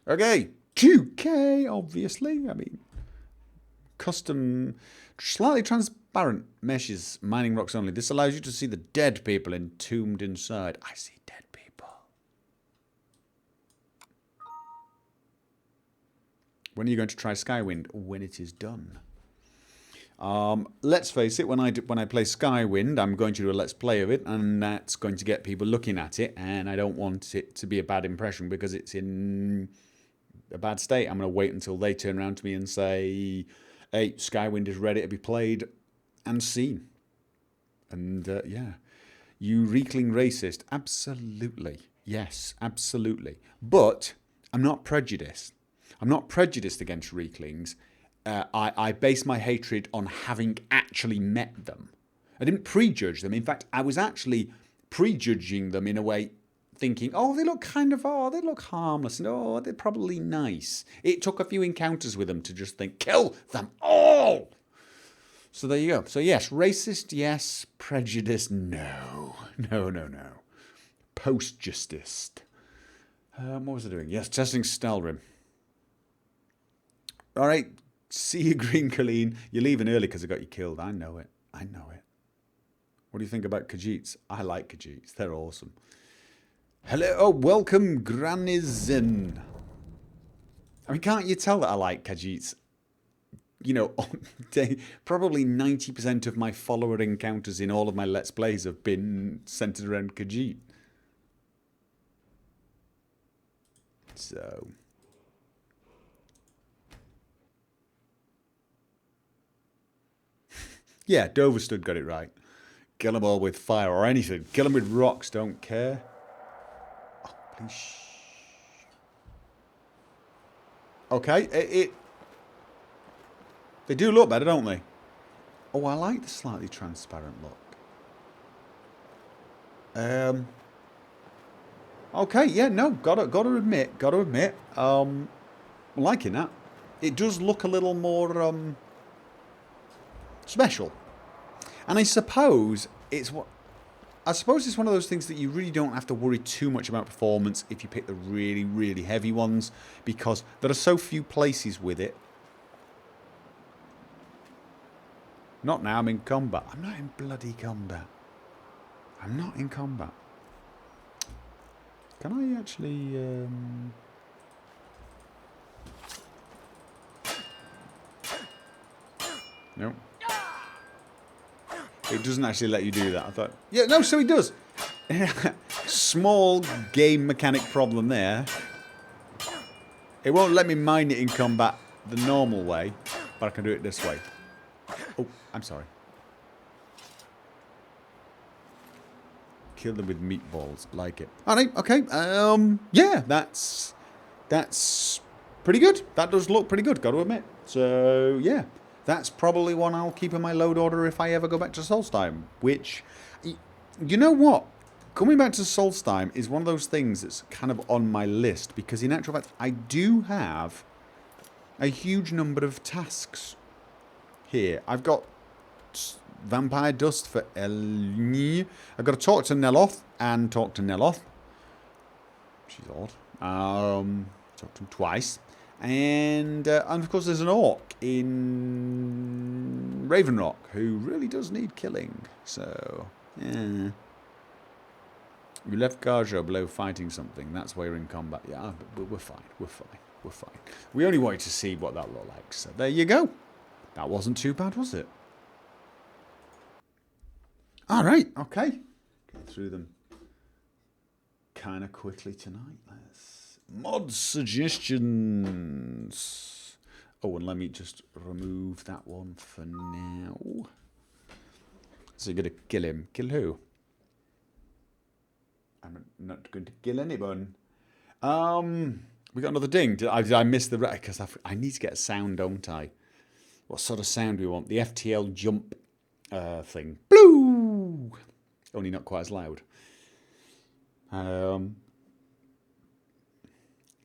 [SPEAKER 1] Okay, 2K, obviously. I mean, custom, slightly transparent meshes, mining rocks only. This allows you to see the dead people entombed inside. I see dead people. When are you going to try Skywind? When it is done. Let's face it, when I play Skywind, I'm going to do a let's play of it, and that's going to get people looking at it, and I don't want it to be a bad impression because it's in a bad state. I'm going to wait until they turn around to me and say, hey, Skywind is ready to be played and seen. And yeah, you Reekling racist. Absolutely. Yes, absolutely. But I'm not prejudiced. I'm not prejudiced against Reeklings. I base my hatred on having actually met them. I didn't prejudge them. In fact, I was actually prejudging them in a way, thinking, oh, they look kind of, oh, they look harmless, and oh, they're probably nice. It took a few encounters with them to just think, kill them all! So there you go. So yes, racist, yes. Prejudice, no. No. Post-justist. What was I doing? Yes, testing Skyrim. All right, see you, Green Colleen. You're leaving early because I got you killed. I know it. What do you think about Khajiits? I like Khajiits. They're awesome. Hello, oh, welcome, Granizen. I mean, can't you tell that I like Khajiits? You know, probably 90% of my follower encounters in all of my Let's Plays have been centered around Khajiit. So... yeah, Doverstood got it right. Kill them all with fire or anything. Kill them with rocks, don't care. Oh, please. Okay, they do look better, don't they? Oh, I like the slightly transparent look. Okay, yeah, no, gotta admit. I'm liking that. It does look a little more special. And I suppose it's one of those things that you really don't have to worry too much about performance if you pick the really, really heavy ones, because there are so few places with it. Not now, I'm in combat. I'm not in bloody combat. I'm not in combat. Can I actually... No. It doesn't actually let you do that. I thought... Yeah, no, so it does. Small game mechanic problem there. It won't let me mine it in combat the normal way, but I can do it this way. Oh, I'm sorry. Kill them with meatballs. Like it. Alright, okay. Yeah, that's pretty good. That does look pretty good, got to admit. So, yeah. That's probably one I'll keep in my load order if I ever go back to Solstheim. Which, you know what? Coming back to Solstheim is one of those things that's kind of on my list. Because in actual fact, I do have a huge number of tasks here. I've got vampire dust for Elni. I've got to talk to Neloth and talk to Neloth. She's odd. Talked to him twice. And of course there's an orc in Ravenrock who really does need killing. So, yeah. You left Garjo below fighting something. That's why you're in combat. Yeah, but we're fine. We're fine. We're fine. We only wanted to see what that looked like. So there you go. That wasn't too bad, was it? Alright, okay. Get through them kind of quickly tonight. Let's... Mod suggestions. Oh, and let me just remove that one for now. So you're going to kill him. Kill who? I'm not going to kill anyone. We got another ding. Did I miss the... Because I need to get a sound, don't I? What sort of sound do we want? The FTL jump thing. Blue! Only not quite as loud.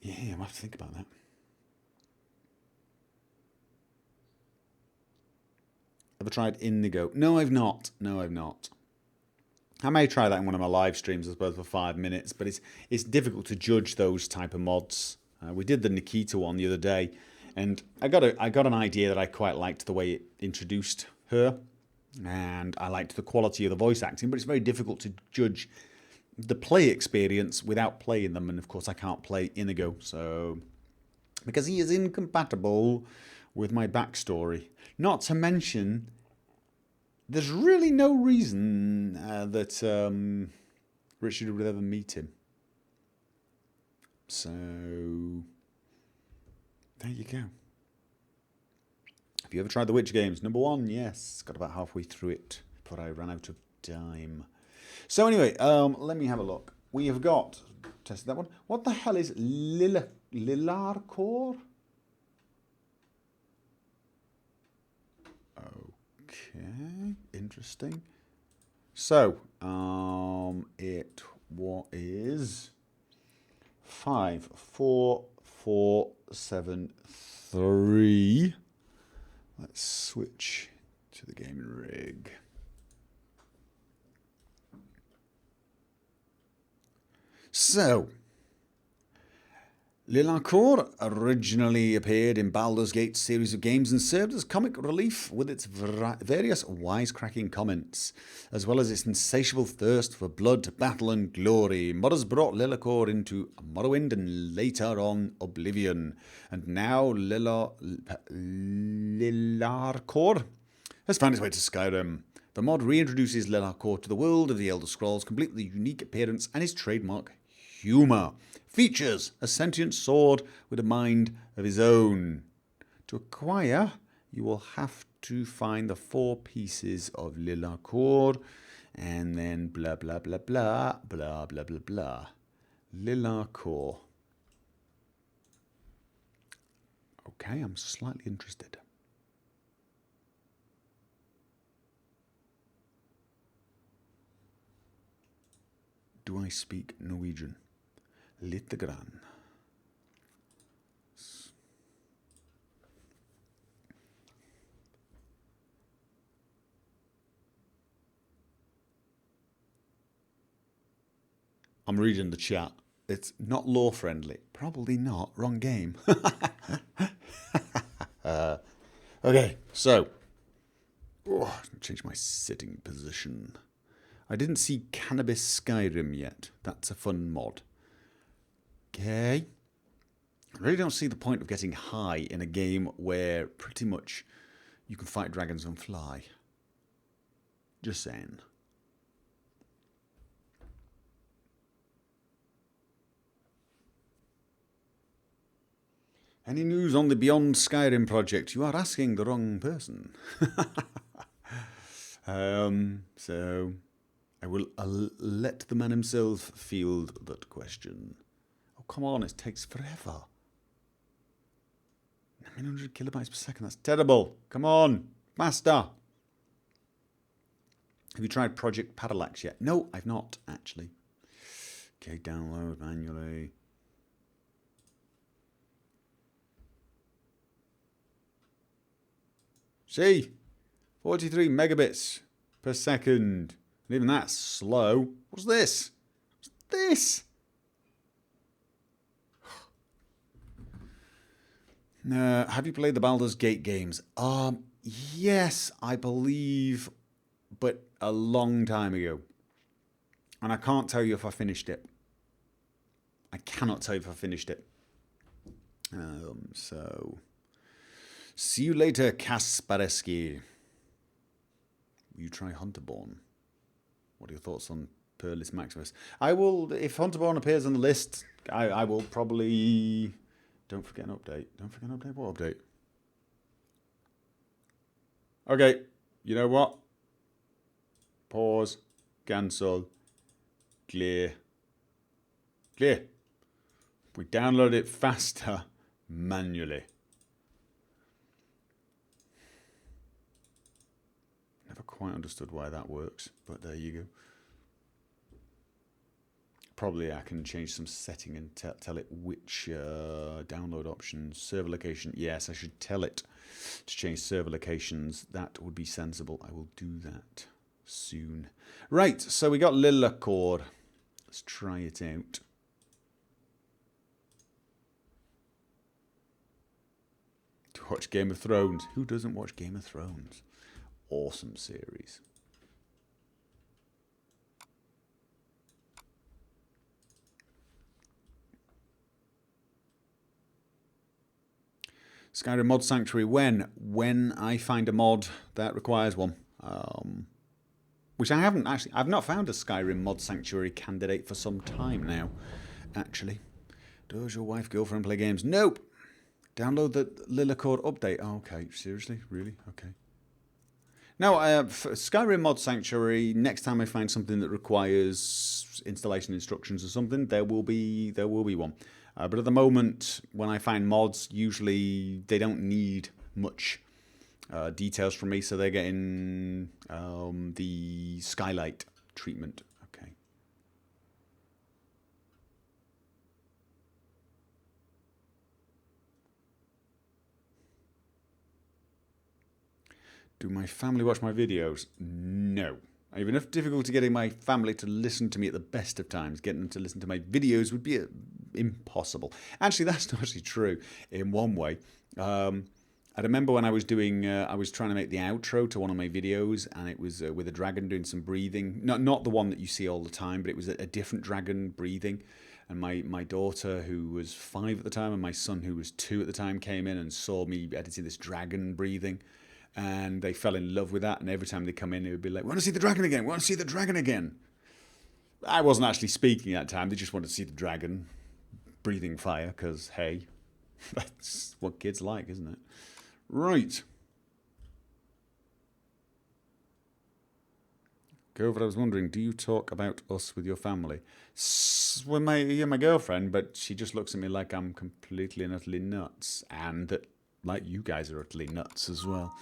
[SPEAKER 1] Yeah, I'm going to have to think about that. Ever tried Indigo? No, I've not. No, I've not. I may try that in one of my live streams, I suppose, for 5 minutes, but it's difficult to judge those type of mods. We did the Nikita one the other day, and I got an idea that I quite liked the way it introduced her, and I liked the quality of the voice acting, but it's very difficult to judge the play experience without playing them, and of course I can't play Inigo, so because he is incompatible with my backstory. Not to mention, there's really no reason that Richard would ever meet him. So there you go. Have you ever tried the Witch games? Number 1, yes. Got about halfway through it before I ran out of time. So anyway, let me have a look. We have got... Tested that one. What the hell is Lila core? Okay, interesting. So, it what is 5, 4, 4, 7, 3. Let's switch to the gaming rig. So, Lila Chord originally appeared in Baldur's Gate series of games and served as comic relief with its various wisecracking comments, as well as its insatiable thirst for blood, battle and glory. Modders brought Lila Chord into Morrowind and later on Oblivion, and now Lila Chord has found its way to Skyrim. The mod reintroduces Lila Chord to the world of the Elder Scrolls, complete with a unique appearance and his trademark humour. Features a sentient sword with a mind of his own. To acquire, you will have to find the 4 pieces of Lila Chord, and then blah blah blah blah blah blah blah blah. Lila Chord. Okay, I'm slightly interested. Do I speak Norwegian? Lite grann. I'm reading the chat. It's not law friendly. Probably not. Wrong game. Okay, so. Oh, change my sitting position. I didn't see Cannabis Skyrim yet. That's a fun mod. Okay. I really don't see the point of getting high in a game where pretty much you can fight dragons and fly. Just saying. Any news on the Beyond Skyrim project? You are asking the wrong person. So I will let the man himself field that question. Oh, come on, it takes forever. 900 kilobytes per second, that's terrible. Come on, faster. Have you tried Project Parallax yet? No, I've not, actually. Okay, download manually. See? 43 megabits per second. And even that's slow. What's this? What's this? Have you played the Baldur's Gate games? Yes, I believe, but a long time ago. And I can't tell you if I finished it. I cannot tell you if I finished it. So... See you later, Kaspareski. Will you try Hunterborn? What are your thoughts on Perlis Maximus? I will, if Hunterborn appears on the list, I will probably... Don't forget an update. Don't forget an update? What update? Okay, you know what? Pause. Cancel. Clear. Clear. We download it faster manually. Never quite understood why that works, but there you go. Probably I can change some setting and tell it which download options, server location. Yes, I should tell it to change server locations. That would be sensible. I will do that soon. Right, so we got Lila Chord. Let's try it out. To watch Game of Thrones. Who doesn't watch Game of Thrones? Awesome series. Skyrim Mod Sanctuary, when? When I find a mod that requires one. Which I haven't actually. I've not found a Skyrim Mod Sanctuary candidate for some time now, actually. Does your wife, girlfriend play games? Nope. Download the Lila Chord update. Oh, okay, seriously? Really? Okay. Now, Skyrim Mod Sanctuary, next time I find something that requires installation instructions or something, there will be one. But at the moment, when I find mods, usually they don't need much details from me, so they're getting the skylight treatment. Okay. Do my family watch my videos? No. I have enough difficulty getting my family to listen to me at the best of times. Getting them to listen to my videos would be impossible. Actually, that's not actually true in one way. I remember when I was doing, I was trying to make the outro to one of my videos, and it was with a dragon doing some breathing. Not the one that you see all the time, but it was a different dragon breathing. And my daughter, who was 5 at the time, and my son, who was 2 at the time, came in and saw me editing this dragon breathing. And they fell in love with that, and every time they come in, they would be like, "We want to see the dragon again, we want to see the dragon again." I wasn't actually speaking at that time, they just wanted to see the dragon breathing fire, because, hey, that's what kids like, isn't it? Right. Gover, I was wondering, do you talk about us with your family? Well, my girlfriend, but she just looks at me like I'm completely and utterly nuts, and that, like, you guys are utterly nuts as well.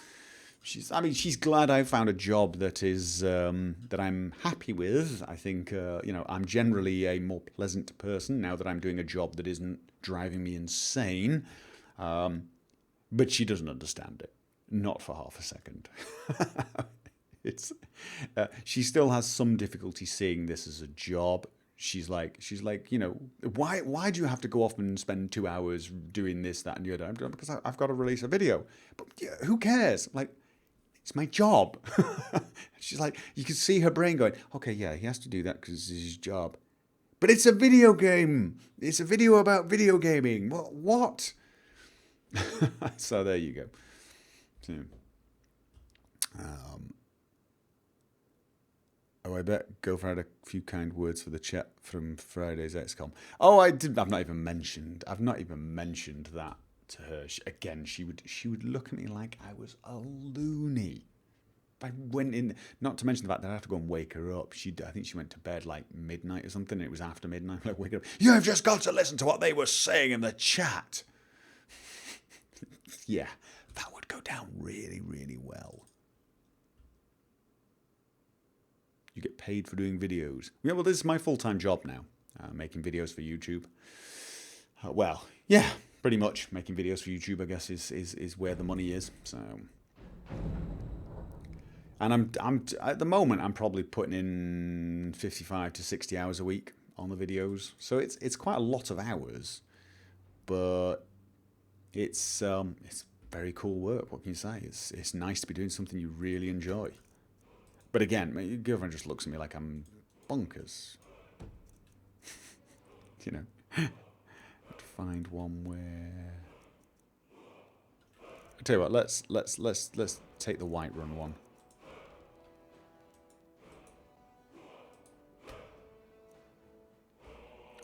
[SPEAKER 1] She's glad I found a job that is that I'm happy with. I think I'm generally a more pleasant person now that I'm doing a job that isn't driving me insane. But she doesn't understand it, not for half a second. She still has some difficulty seeing this as a job. she's like, you know, why do you have to go off and spend 2 hours doing this, that, and the other? Because I've got to release a video. But yeah, who cares? I'm like, it's my job. She's like, you can see her brain going, okay, yeah, he has to do that because it's his job. But it's a video game. It's a video about video gaming. What? So there you go. So, oh, I bet Gopher had a few kind words for the chat from Friday's XCOM. Oh, I've not even mentioned that to her. Again, she would look at me like I was a loony. I went in, not to mention the fact that I have to go and wake her up. I think she went to bed like midnight or something. And it was after midnight. I'm like, wake her up. You've just got to listen to what they were saying in the chat. Yeah, that would go down really, really well. You get paid for doing videos. Yeah, well, this is my full-time job now, making videos for YouTube. Well, yeah, pretty much making videos for YouTube, I guess, is where the money is. So, and I'm at the moment I'm probably putting in 55 to 60 hours a week on the videos. So it's quite a lot of hours, but it's very cool work. What can you say? It's nice to be doing something you really enjoy. But again, my girlfriend just looks at me like I'm bonkers. You know, to find one where. I tell you what, let's take the Whiterun one.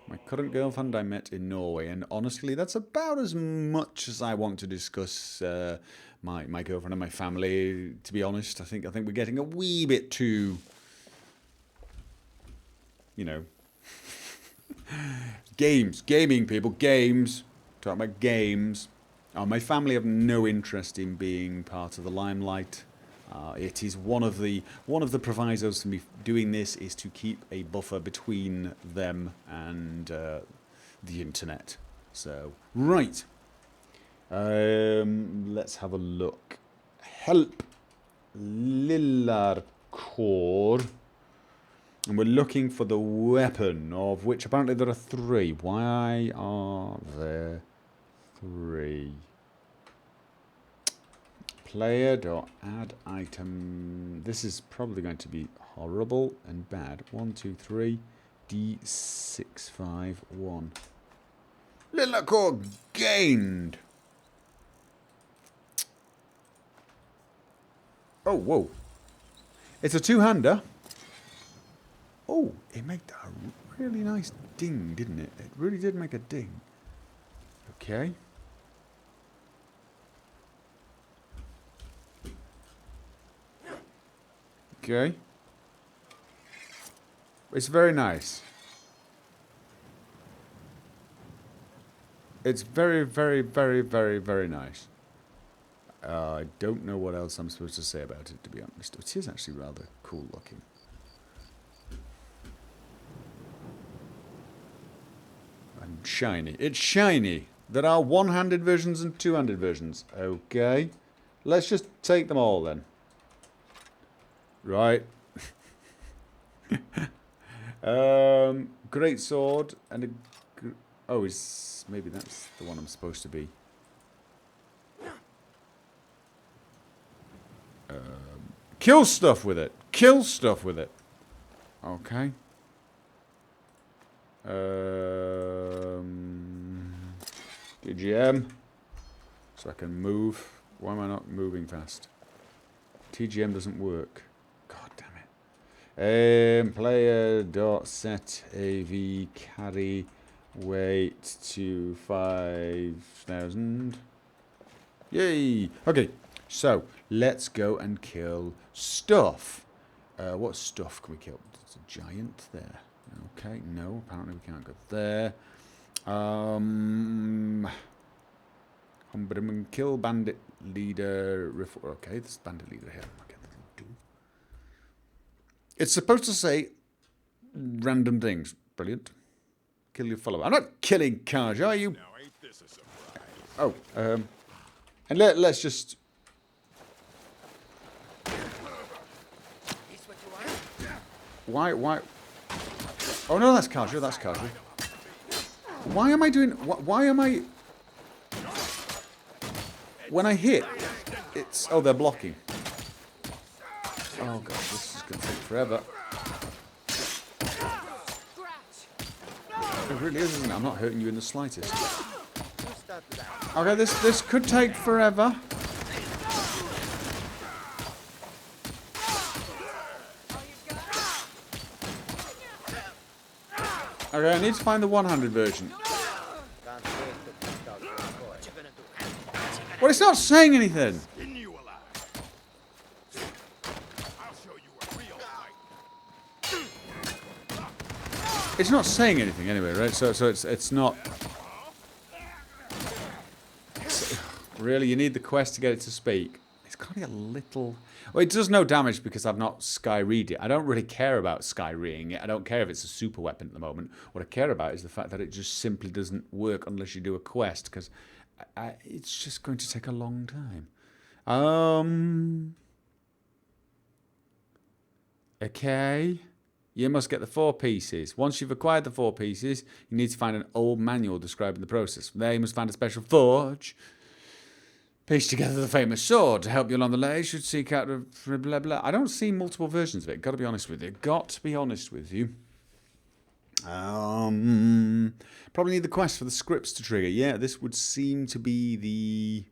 [SPEAKER 1] My current girlfriend I met in Norway, and honestly, that's about as much as I want to discuss my girlfriend and my family. To be honest, I think we're getting a wee bit too, you know, gaming people, games. Talking about games. My family have no interest in being part of the limelight. It is one of the provisos for me doing this is to keep a buffer between them and the internet. So right, let's have a look. Help, Lila Chord, and we're looking for the weapon, of which apparently there are 3. Why are there 3? Player.add item. This is probably going to be horrible and bad. 1, 2, 3. D651. Lila Chord gained. Oh, whoa. It's a 2-hander. Oh, it made a really nice ding, didn't it? It really did make a ding. Okay. Okay. It's very nice. It's very, very, very, very, very nice. I don't know what else I'm supposed to say about it, to be honest. It is actually rather cool looking. And shiny. It's shiny. There are one-handed versions and two-handed versions. Okay. Let's just take them all then. Right. Great sword and a. Oh, maybe that's the one I'm supposed to be. Kill stuff with it. Kill stuff with it. Okay. TGM. So I can move. Why am I not moving fast? TGM doesn't work. God damn it. Player.set AV carry weight to 5,000. Yay! Okay, so let's go and kill stuff. What stuff can we kill? There's a giant there. Okay, no, apparently we can't go there. Kill bandit leader. Okay, there's bandit leader here. Okay, that'll do. It's supposed to say random things. Brilliant. Kill your follower. I'm not killing Kaj, are you?
[SPEAKER 4] Now ain't this a surprise?
[SPEAKER 1] Oh, and let's just. Why? Oh no, that's casual. That's casual. Why am I doing? Why am I? When I hit, it's oh they're blocking. Oh god, this is gonna take forever. It really is, isn't it? I'm not hurting you in the slightest. Okay, this could take forever. Okay, I need to find the one-handed version. Well, it's not saying anything. It's not saying anything anyway, right? So it's not. Really, you need the quest to get it to speak. It's got to be a little. Well, it does no damage because I've not Sky-read it. I don't really care about Sky-reading it. I don't care if it's a super weapon at the moment. What I care about is the fact that it just simply doesn't work unless you do a quest, because it's just going to take a long time. Okay. You must get the 4 pieces. Once you've acquired the 4 pieces, you need to find an old manual describing the process. From there, you must find a special forge. Piece together the famous sword. To help you along the way, you should seek out a blah blah. I don't see multiple versions of it. Got to be honest with you. Got to be honest with you. Probably need the quest for the scripts to trigger. Yeah, this would seem to be the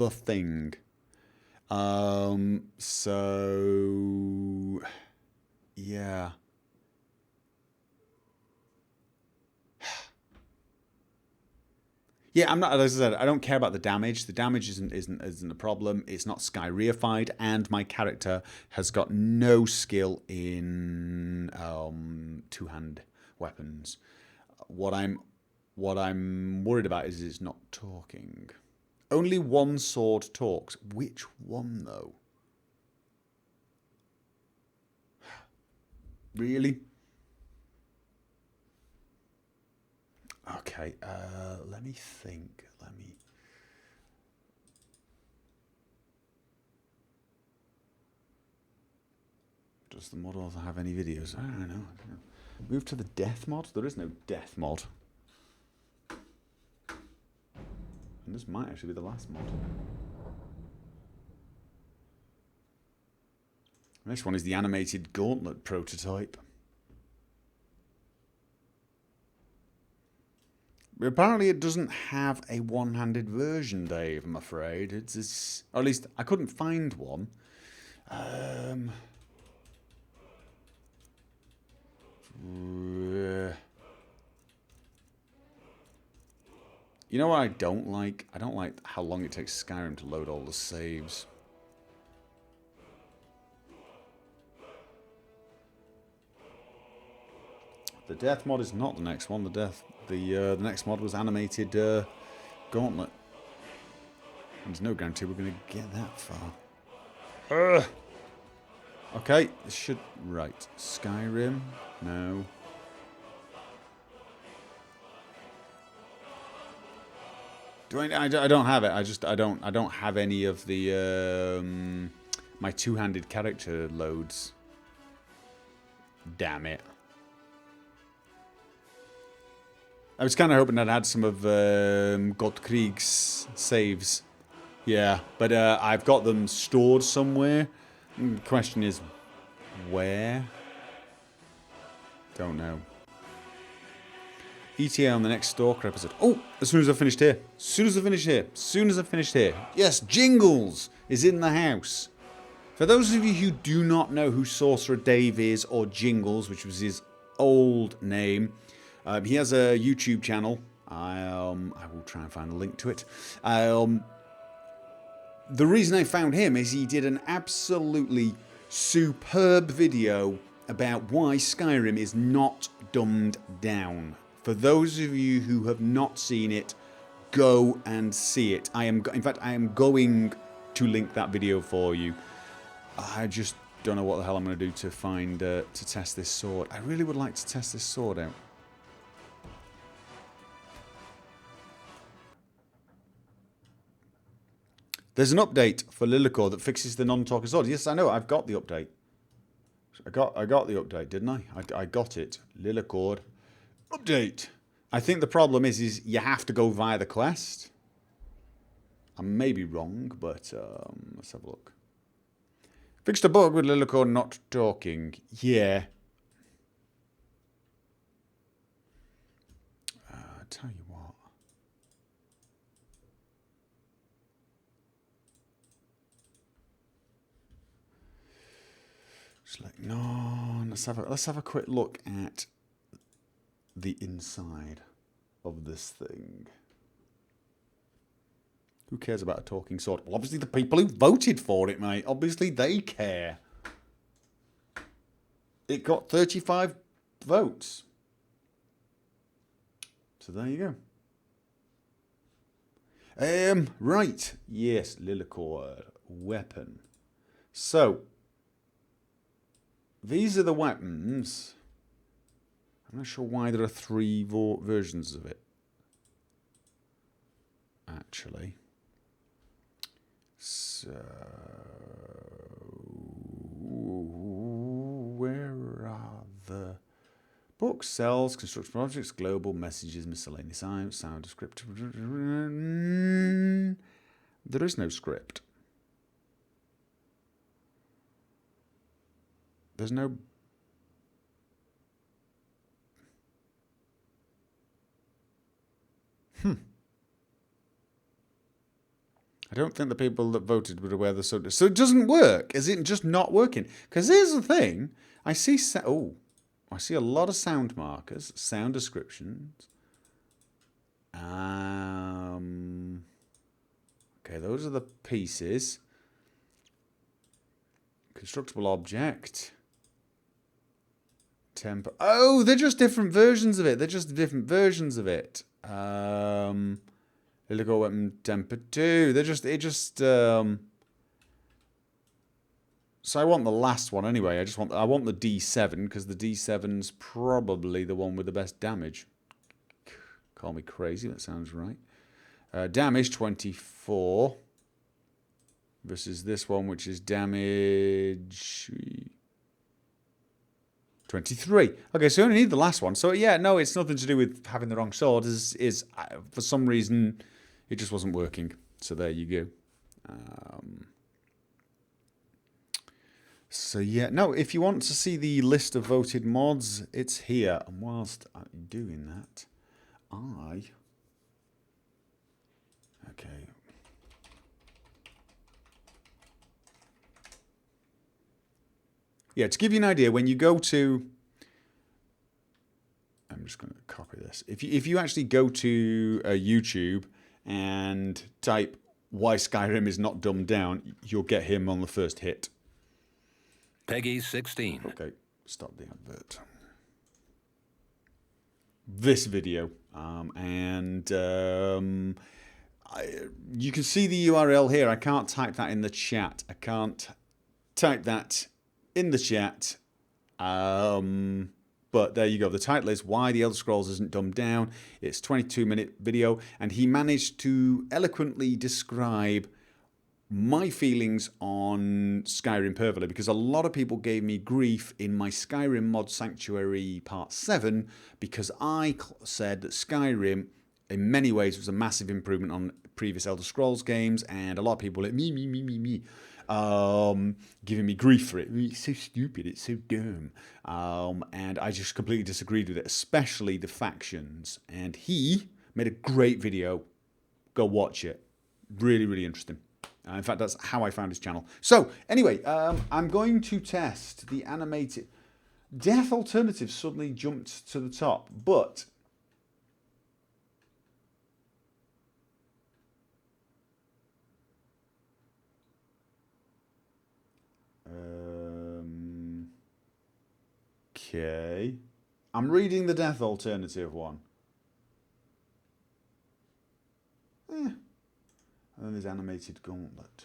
[SPEAKER 1] thing. So yeah. Yeah, I'm not. As I said, I don't care about the damage. The damage isn't a problem. It's not Sky-reified, and my character has got no skill in two-hand weapons. What I'm worried about is it's not talking. Only one sword talks. Which one though? Really? Okay, let me think. Does the mod also have any videos? I don't know. Move to the death mod? There is no death mod. And this might actually be the last mod. The next one is the animated gauntlet prototype. Apparently it doesn't have a one-handed version, Dave, I'm afraid. It's or at least I couldn't find one. You know what I don't like? I don't like how long it takes Skyrim to load all the saves. The death mod is not the next one. The next mod was animated gauntlet. And there's no guarantee we're going to get that far. Okay, this should right. Skyrim, no. I don't have it. I don't have any of the my two-handed character loads. Damn it. I was kind of hoping I'd had some of Gottkrieg's saves. Yeah, but I've got them stored somewhere. The question is, where? Don't know. ETA on the next Stalker episode. Oh, as soon as I finished here. As soon as I finished here. Yes, Jingles is in the house. For those of you who do not know who Sorcerer Dave is, or Jingles, which was his old name, he has a YouTube channel. I will try and find a link to it. The reason I found him is he did an absolutely superb video about why Skyrim is not dumbed down. For those of you who have not seen it, go and see it. In fact, I am going to link that video for you. I just don't know what the hell I'm going to do to find to test this sword. I really would like to test this sword out. There's an update for Lila that fixes the non-talker sword. Yes, I know. I've got the update. I got the update, didn't I? I got it. Lila Chord update. I think the problem is you have to go via the quest. I may be wrong, but let's have a look. Fixed a bug with Lila Chord not talking. Yeah. Tell you what. Select none. Let's have a quick look at the inside of this thing. Who cares about a talking sword? Well, obviously the people who voted for it, mate. Obviously they care. It got 35 votes. So there you go. Right. Yes, Lila Chord weapon. So these are the weapons. I'm not sure why there are 3 versions of it. Actually. So where are the books, cells, construction projects, global messages, miscellaneous sound script? There is no script. There's no. I don't think the people that voted were aware of the subject. So it doesn't work. Is it just not working? Because here's the thing. I see a lot of sound markers, sound descriptions. Okay, those are the pieces. Constructible object. Tempo. Oh, they're just different versions of it. Illegal weapon temper 2. So I want the last one anyway. I want the D7 because the D7's probably the one with the best damage. Call me crazy, that sounds right. Damage 24 versus this one, which is damage 23. Okay, so you only need the last one. So yeah, no, it's nothing to do with having the wrong sword. Is for some reason it just wasn't working. So there you go. So yeah, no, if you want to see the list of voted mods, it's here. And whilst I'm doing that, okay. Yeah, to give you an idea, when you go to, I'm just going to copy this. If you actually go to YouTube and type "why Skyrim is not dumbed down," you'll get him on the first hit.
[SPEAKER 6] Peggy 16.
[SPEAKER 1] Okay, stop the advert. This video, you can see the URL here. I can't type that in the chat. But there you go. The title is Why the Elder Scrolls Isn't Dumbed Down. It's a 22-minute video, and he managed to eloquently describe my feelings on Skyrim Pervily, because a lot of people gave me grief in my Skyrim Mod Sanctuary Part 7 because I said that Skyrim in many ways was a massive improvement on previous Elder Scrolls games, and a lot of people were like, me, giving me grief for it. It's so stupid, it's so dumb. And I just completely disagreed with it, especially the factions. And he made a great video. Go watch it. Really, really interesting. In fact, that's how I found his channel. So, anyway, I'm going to test the animated... Death Alternative suddenly jumped to the top, but... Okay. I'm reading the Death Alternative one. And then there's animated gauntlet.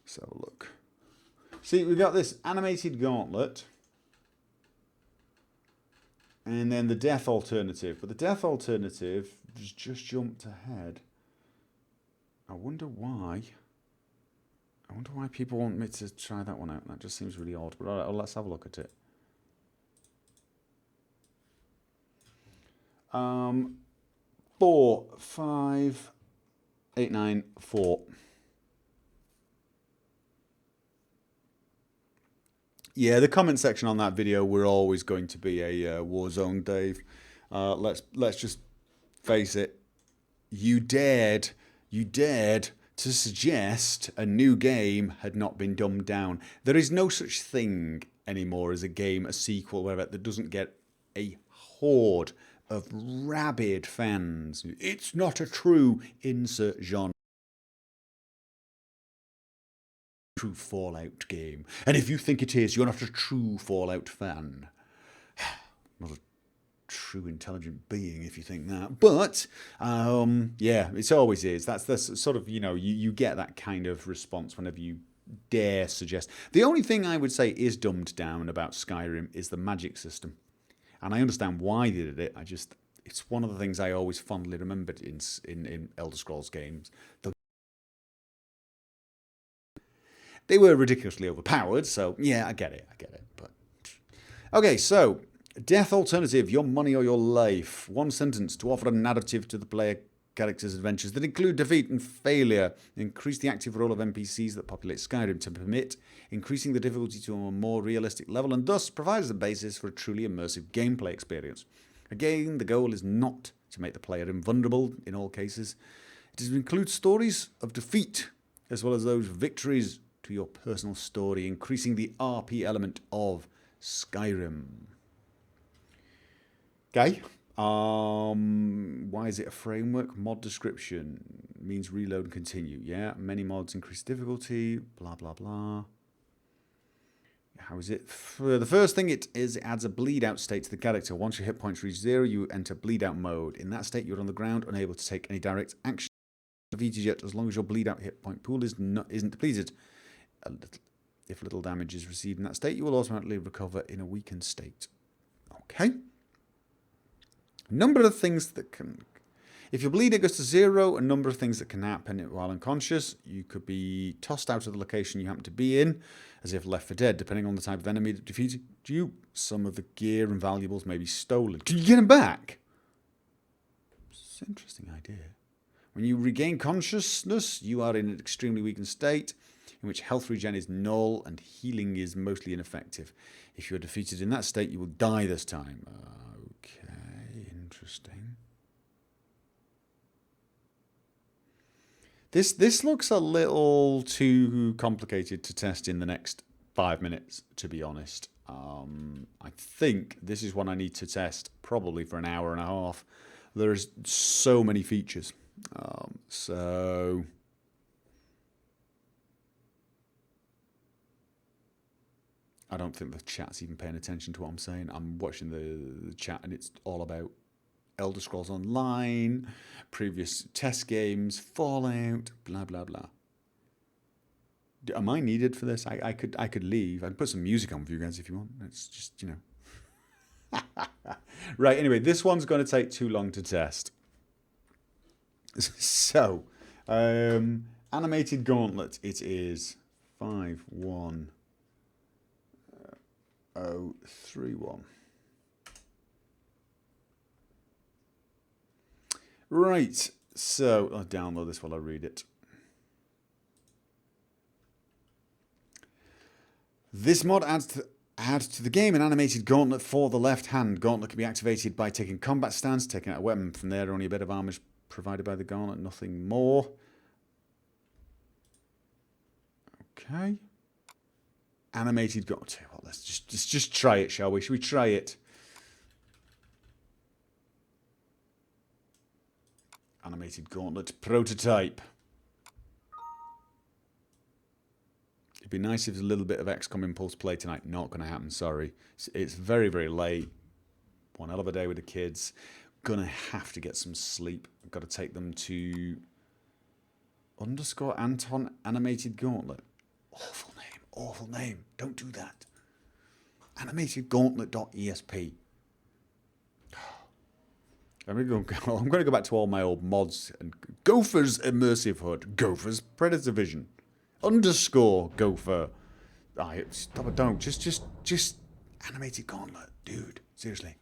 [SPEAKER 1] Let's have a look. See, we've got this animated gauntlet. And then the Death Alternative. But the Death Alternative has just jumped ahead. I wonder why. I wonder why people want me to try that one out. That just seems really odd. But all right, well, let's have a look at it. 4, 5, 8, 9, 4. Yeah, the comment section on that video were always going to be a war zone, Dave. Let's just face it. You dared to suggest a new game had not been dumbed down. There is no such thing anymore as a game, a sequel, whatever, that doesn't get a horde of rabid fans. It's not a true insert genre. True Fallout game. And if you think it is, you're not a true Fallout fan. Not a true intelligent being if you think that. But, yeah, it always is. That's sort of, you get that kind of response whenever you dare suggest. The only thing I would say is dumbed down about Skyrim is the magic system. And I understand why they did it. It's one of the things I always fondly remembered in Elder Scrolls games. They were ridiculously overpowered, so yeah, I get it. But okay, so death alternative: your money or your life. One sentence to offer a narrative to the player character's adventures that include defeat and failure. Increase the active role of NPCs that populate Skyrim to permit increasing the difficulty to a more realistic level, and thus provides the basis for a truly immersive gameplay experience. Again, the goal is not to make the player invulnerable in all cases. It is to include stories of defeat as well as those victories to your personal story, increasing the RP element of Skyrim. Okay. Why is it a framework? Mod description means reload and continue. Yeah. Many mods increase difficulty. Blah, blah, blah. How is it? The first thing it adds a bleed out state to the character. Once your hit points reach 0, you enter bleed out mode. In that state, you're on the ground, unable to take any direct action. Defeated yet, as long as your bleed out hit point pool isn't depleted. If little damage is received in that state, you will automatically recover in a weakened state. Okay. Number of things that can... If your bleeding goes to 0, a number of things that can happen while unconscious. You could be tossed out of the location you happen to be in, as if left for dead, depending on the type of enemy that defeated you. Some of the gear and valuables may be stolen. Can you get them back? It's an interesting idea. When you regain consciousness, you are in an extremely weakened state, in which health regen is null and healing is mostly ineffective. If you are defeated in that state, you will die this time. Okay, interesting. This looks a little too complicated to test in the next 5 minutes, to be honest. I think this is one I need to test probably for an hour and a half. There's so many features. So... I don't think the chat's even paying attention to what I'm saying. I'm watching the chat and it's all about Elder Scrolls Online, previous test games, Fallout, blah, blah, blah. Am I needed for this? I could leave. I can put some music on for you guys if you want. It's just, Right, anyway, this one's going to take too long to test. So, animated gauntlet. It is 5-1. 031. Right, so I'll download this while I read it. This mod adds to the game an animated gauntlet for the left hand. Gauntlet can be activated by taking combat stance, taking out a weapon. From there, only a bit of armor is provided by the gauntlet, nothing more. Okay. Animated gauntlet. Well, let's just try it, shall we? Should we try it? Animated gauntlet prototype. It'd be nice if there's a little bit of XCOM Impulse play tonight. Not going to happen, sorry. It's very, very late. One hell of a day with the kids. Gonna have to get some sleep. I've got to take them to _Anton Animated Gauntlet. Awful name. Awful name. Don't do that. Animatedgauntlet.esp. I'm going to go back to all my old mods. And Gopher's Immersive HUD. Gopher's Predator Vision. Underscore Gopher. Stop it, don't. Just animated gauntlet. Dude, seriously.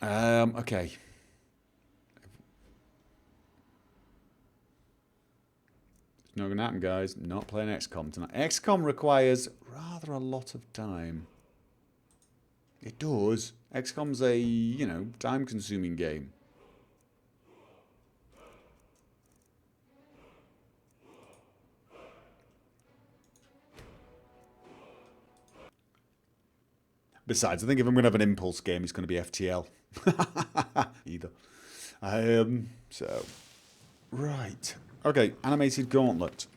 [SPEAKER 1] Okay. It's not going to happen, guys. I'm not playing XCOM tonight. XCOM requires rather a lot of time. It does. XCOM's a, time-consuming game. Besides, I think if I'm going to have an Impulse game, it's going to be FTL. Either. So, right. Okay, animated gauntlet.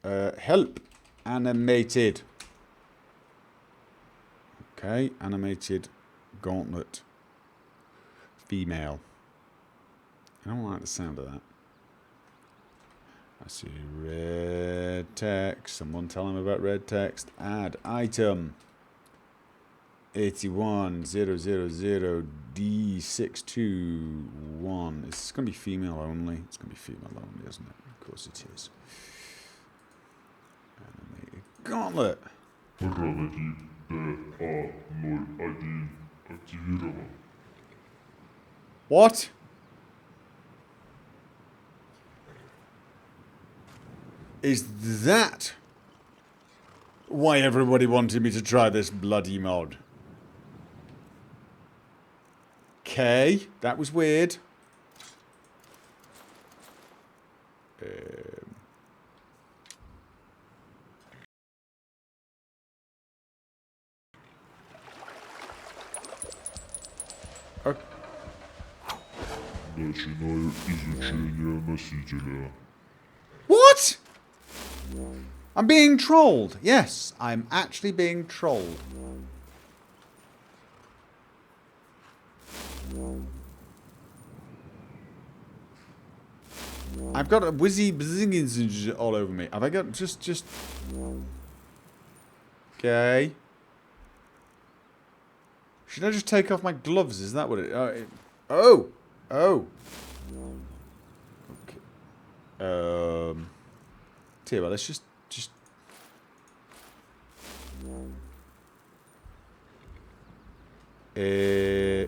[SPEAKER 1] Help. Animated. Okay, animated gauntlet. Female. I don't like the sound of that. I see red text. Someone tell him about red text. Add item. 81000D621. It's going to be female only. It's going to be female only, isn't it? Of course it is. Animated gauntlet. What? Is that why everybody wanted me to try this bloody mod? Okay, that was weird. What? I'm being trolled. Yes, I'm actually being trolled. I've got a whizzy bzingins all over me. Have I got just... Okay. Should I just take off my gloves? Is that what it... Oh! Oh! Okay. Tell you what, let's just...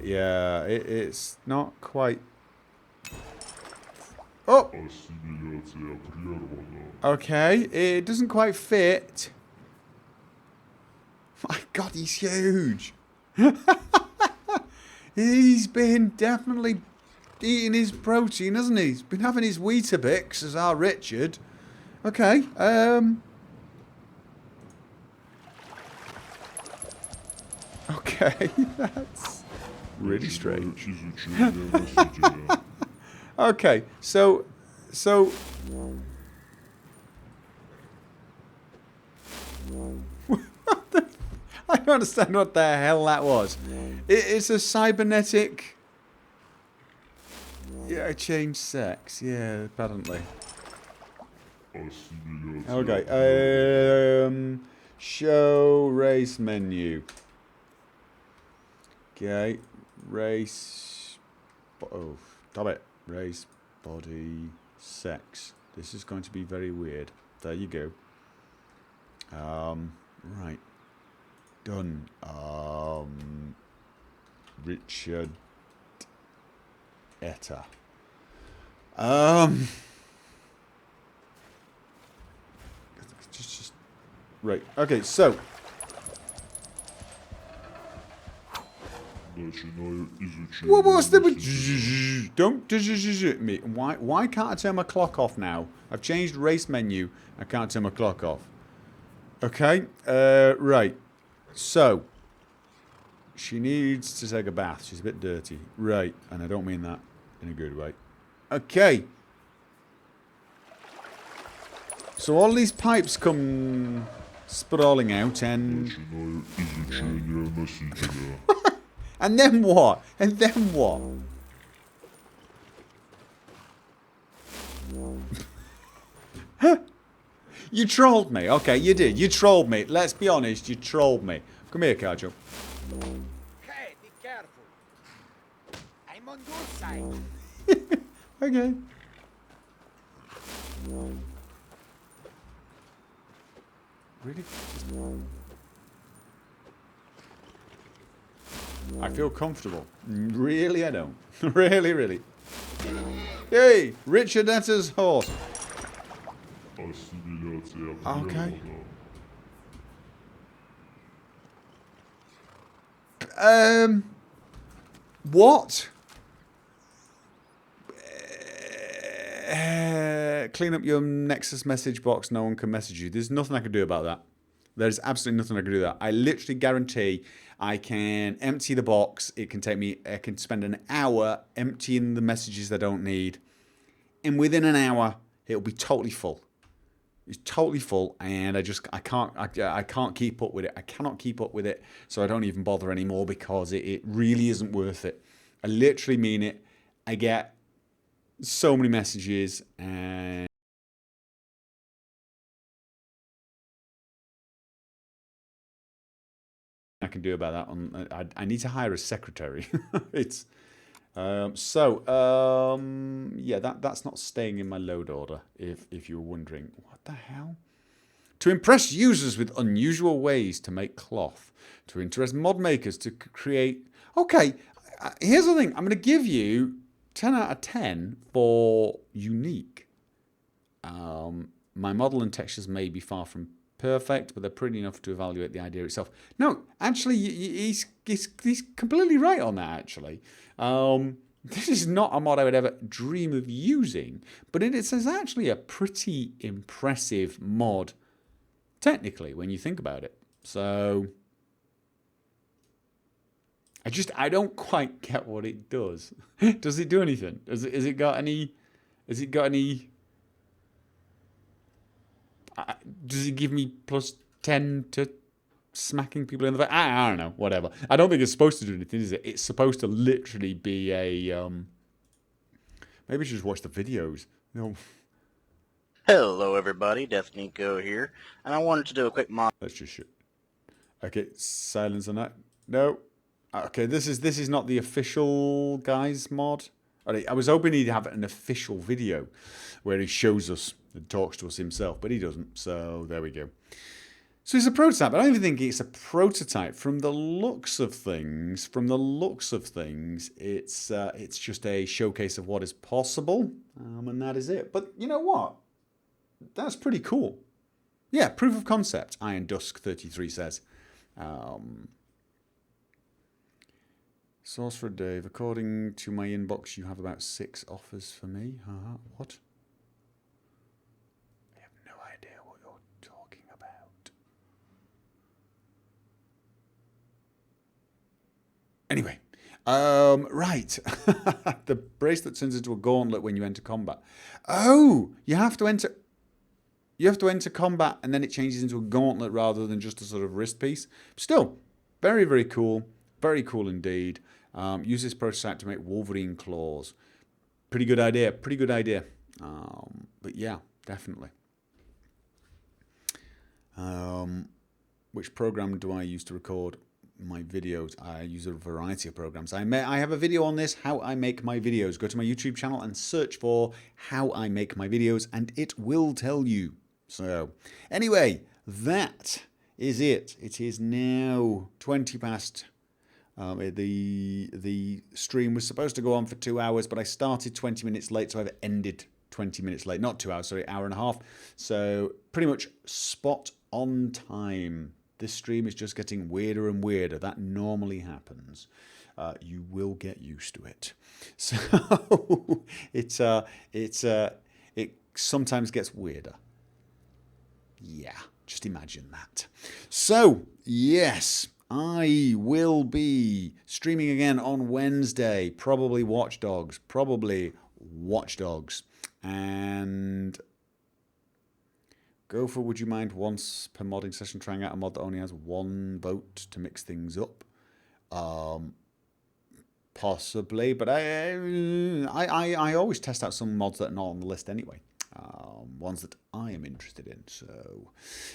[SPEAKER 1] yeah, it's not quite... Oh! Okay, it doesn't quite fit. My God, he's huge. He's been definitely eating his protein, hasn't he? He's been having his Weetabix as our Richard. Okay, okay, that's really strange. Okay, so I don't understand what the hell that was. It's a cybernetic. Yeah, I changed sex. Yeah, apparently. Okay. Show race menu. Okay, race. Oh, stop it. Race, body, sex. This is going to be very weird. There you go. Right. Done. Richard Etta. Just right. Okay, so what was the... Don't me. Why can't I turn my clock off now? I've changed race menu. I can't turn my clock off. Okay. Right. So she needs to take a bath. She's a bit dirty. Right. And I don't mean that in a good way. Okay. So all these pipes come sprawling out and... And then what? And then what? You trolled me. Okay, you did. You trolled me. Let's be honest. You trolled me. Come here, Kajo.
[SPEAKER 5] Hey, be careful. on your side.
[SPEAKER 1] Okay. Really? I feel comfortable. Really, I don't. Really, really. Hey, Richard Netter's horse. Okay. What? Clean up your Nexus message box. No one can message you. There's nothing I can do about that. There's absolutely nothing I can do that. I literally guarantee I can empty the box. It can take me, I can spend an hour emptying the messages I don't need. And within an hour, it'll be totally full. It's totally full, and I can't keep up with it. I cannot keep up with it, so I don't even bother anymore because it really isn't worth it. I literally mean it. I get so many messages, and I can do about that. I need to hire a secretary. It's yeah, that's not staying in my load order. If you were wondering, what the hell? To impress users with unusual ways to make cloth, to interest mod makers to create. Okay, here's the thing. I'm going to give you 10 out of 10 for unique. My model and textures may be far from perfect, but they're pretty enough to evaluate the idea itself. No, actually, he's completely right on that, actually. This is not a mod I would ever dream of using, but it is actually a pretty impressive mod, technically, when you think about it. So, I don't quite get what it does. Does it do anything? Has it got any... does it give me plus 10 to smacking people in the face? I don't know, whatever. I don't think it's supposed to do anything, is it? It's supposed to literally be a... Maybe I should just watch the videos. No.
[SPEAKER 7] Hello everybody, DeathNico here, and I wanted to do a quick mod.
[SPEAKER 1] Let's just shoot. Okay, silence on that. No. Okay, this is not the official guys mod. I was hoping he'd have an official video where he shows us and talks to us himself, but he doesn't. So there we go. So it's a prototype. I don't even think it's a prototype. From the looks of things, it's just a showcase of what is possible, and that is it. But you know what? That's pretty cool. Yeah, proof of concept. Iron Dusk 33 says. Source for Dave. According to my inbox, you have about 6 offers for me. What? I have no idea what you're talking about. Anyway, right. The bracelet turns into a gauntlet when you enter combat. Oh, you have to enter combat and then it changes into a gauntlet rather than just a sort of wrist piece. Still, very, very cool. Very cool indeed. Use this prototype to make Wolverine claws. Pretty good idea. But yeah, definitely. Which program do I use to record my videos? I use a variety of programs. I have a video on this, how I make my videos. Go to my YouTube channel and search for how I make my videos and it will tell you. So anyway, that is it. It is now 20 past. The stream was supposed to go on for 2 hours, but I started 20 minutes late, so I've ended 20 minutes late. Not 2 hours, sorry, hour and a half. So pretty much spot on time. This stream is just getting weirder and weirder. That normally happens. You will get used to it. So it sometimes gets weirder. Yeah, just imagine that. So yes. I will be streaming again on Wednesday. Probably Watch Dogs. And go for would you mind once per modding session trying out a mod that only has 1 vote to mix things up? Possibly, but I always test out some mods that are not on the list anyway. Ones that I am interested in. So,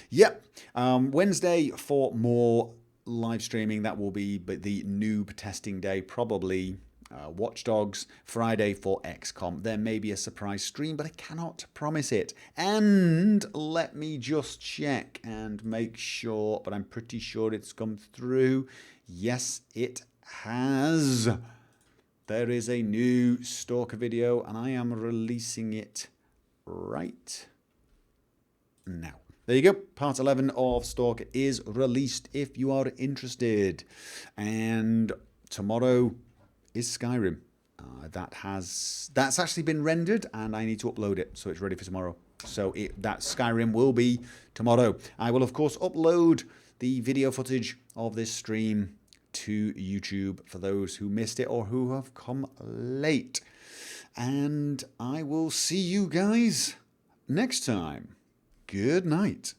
[SPEAKER 1] yeah. Wednesday for more live streaming. That will be the noob testing day, probably Watch Dogs, Friday for XCOM. There may be a surprise stream, but I cannot promise it. And let me just check and make sure, but I'm pretty sure it's come through. Yes, it has. There is a new Stalker video, and I am releasing it right now. There you go. Part 11 of Stalker is released if you are interested. And tomorrow is Skyrim. That's actually been rendered, and I need to upload it, so it's ready for tomorrow. So that Skyrim will be tomorrow. I will, of course, upload the video footage of this stream to YouTube for those who missed it or who have come late. And I will see you guys next time. Good night.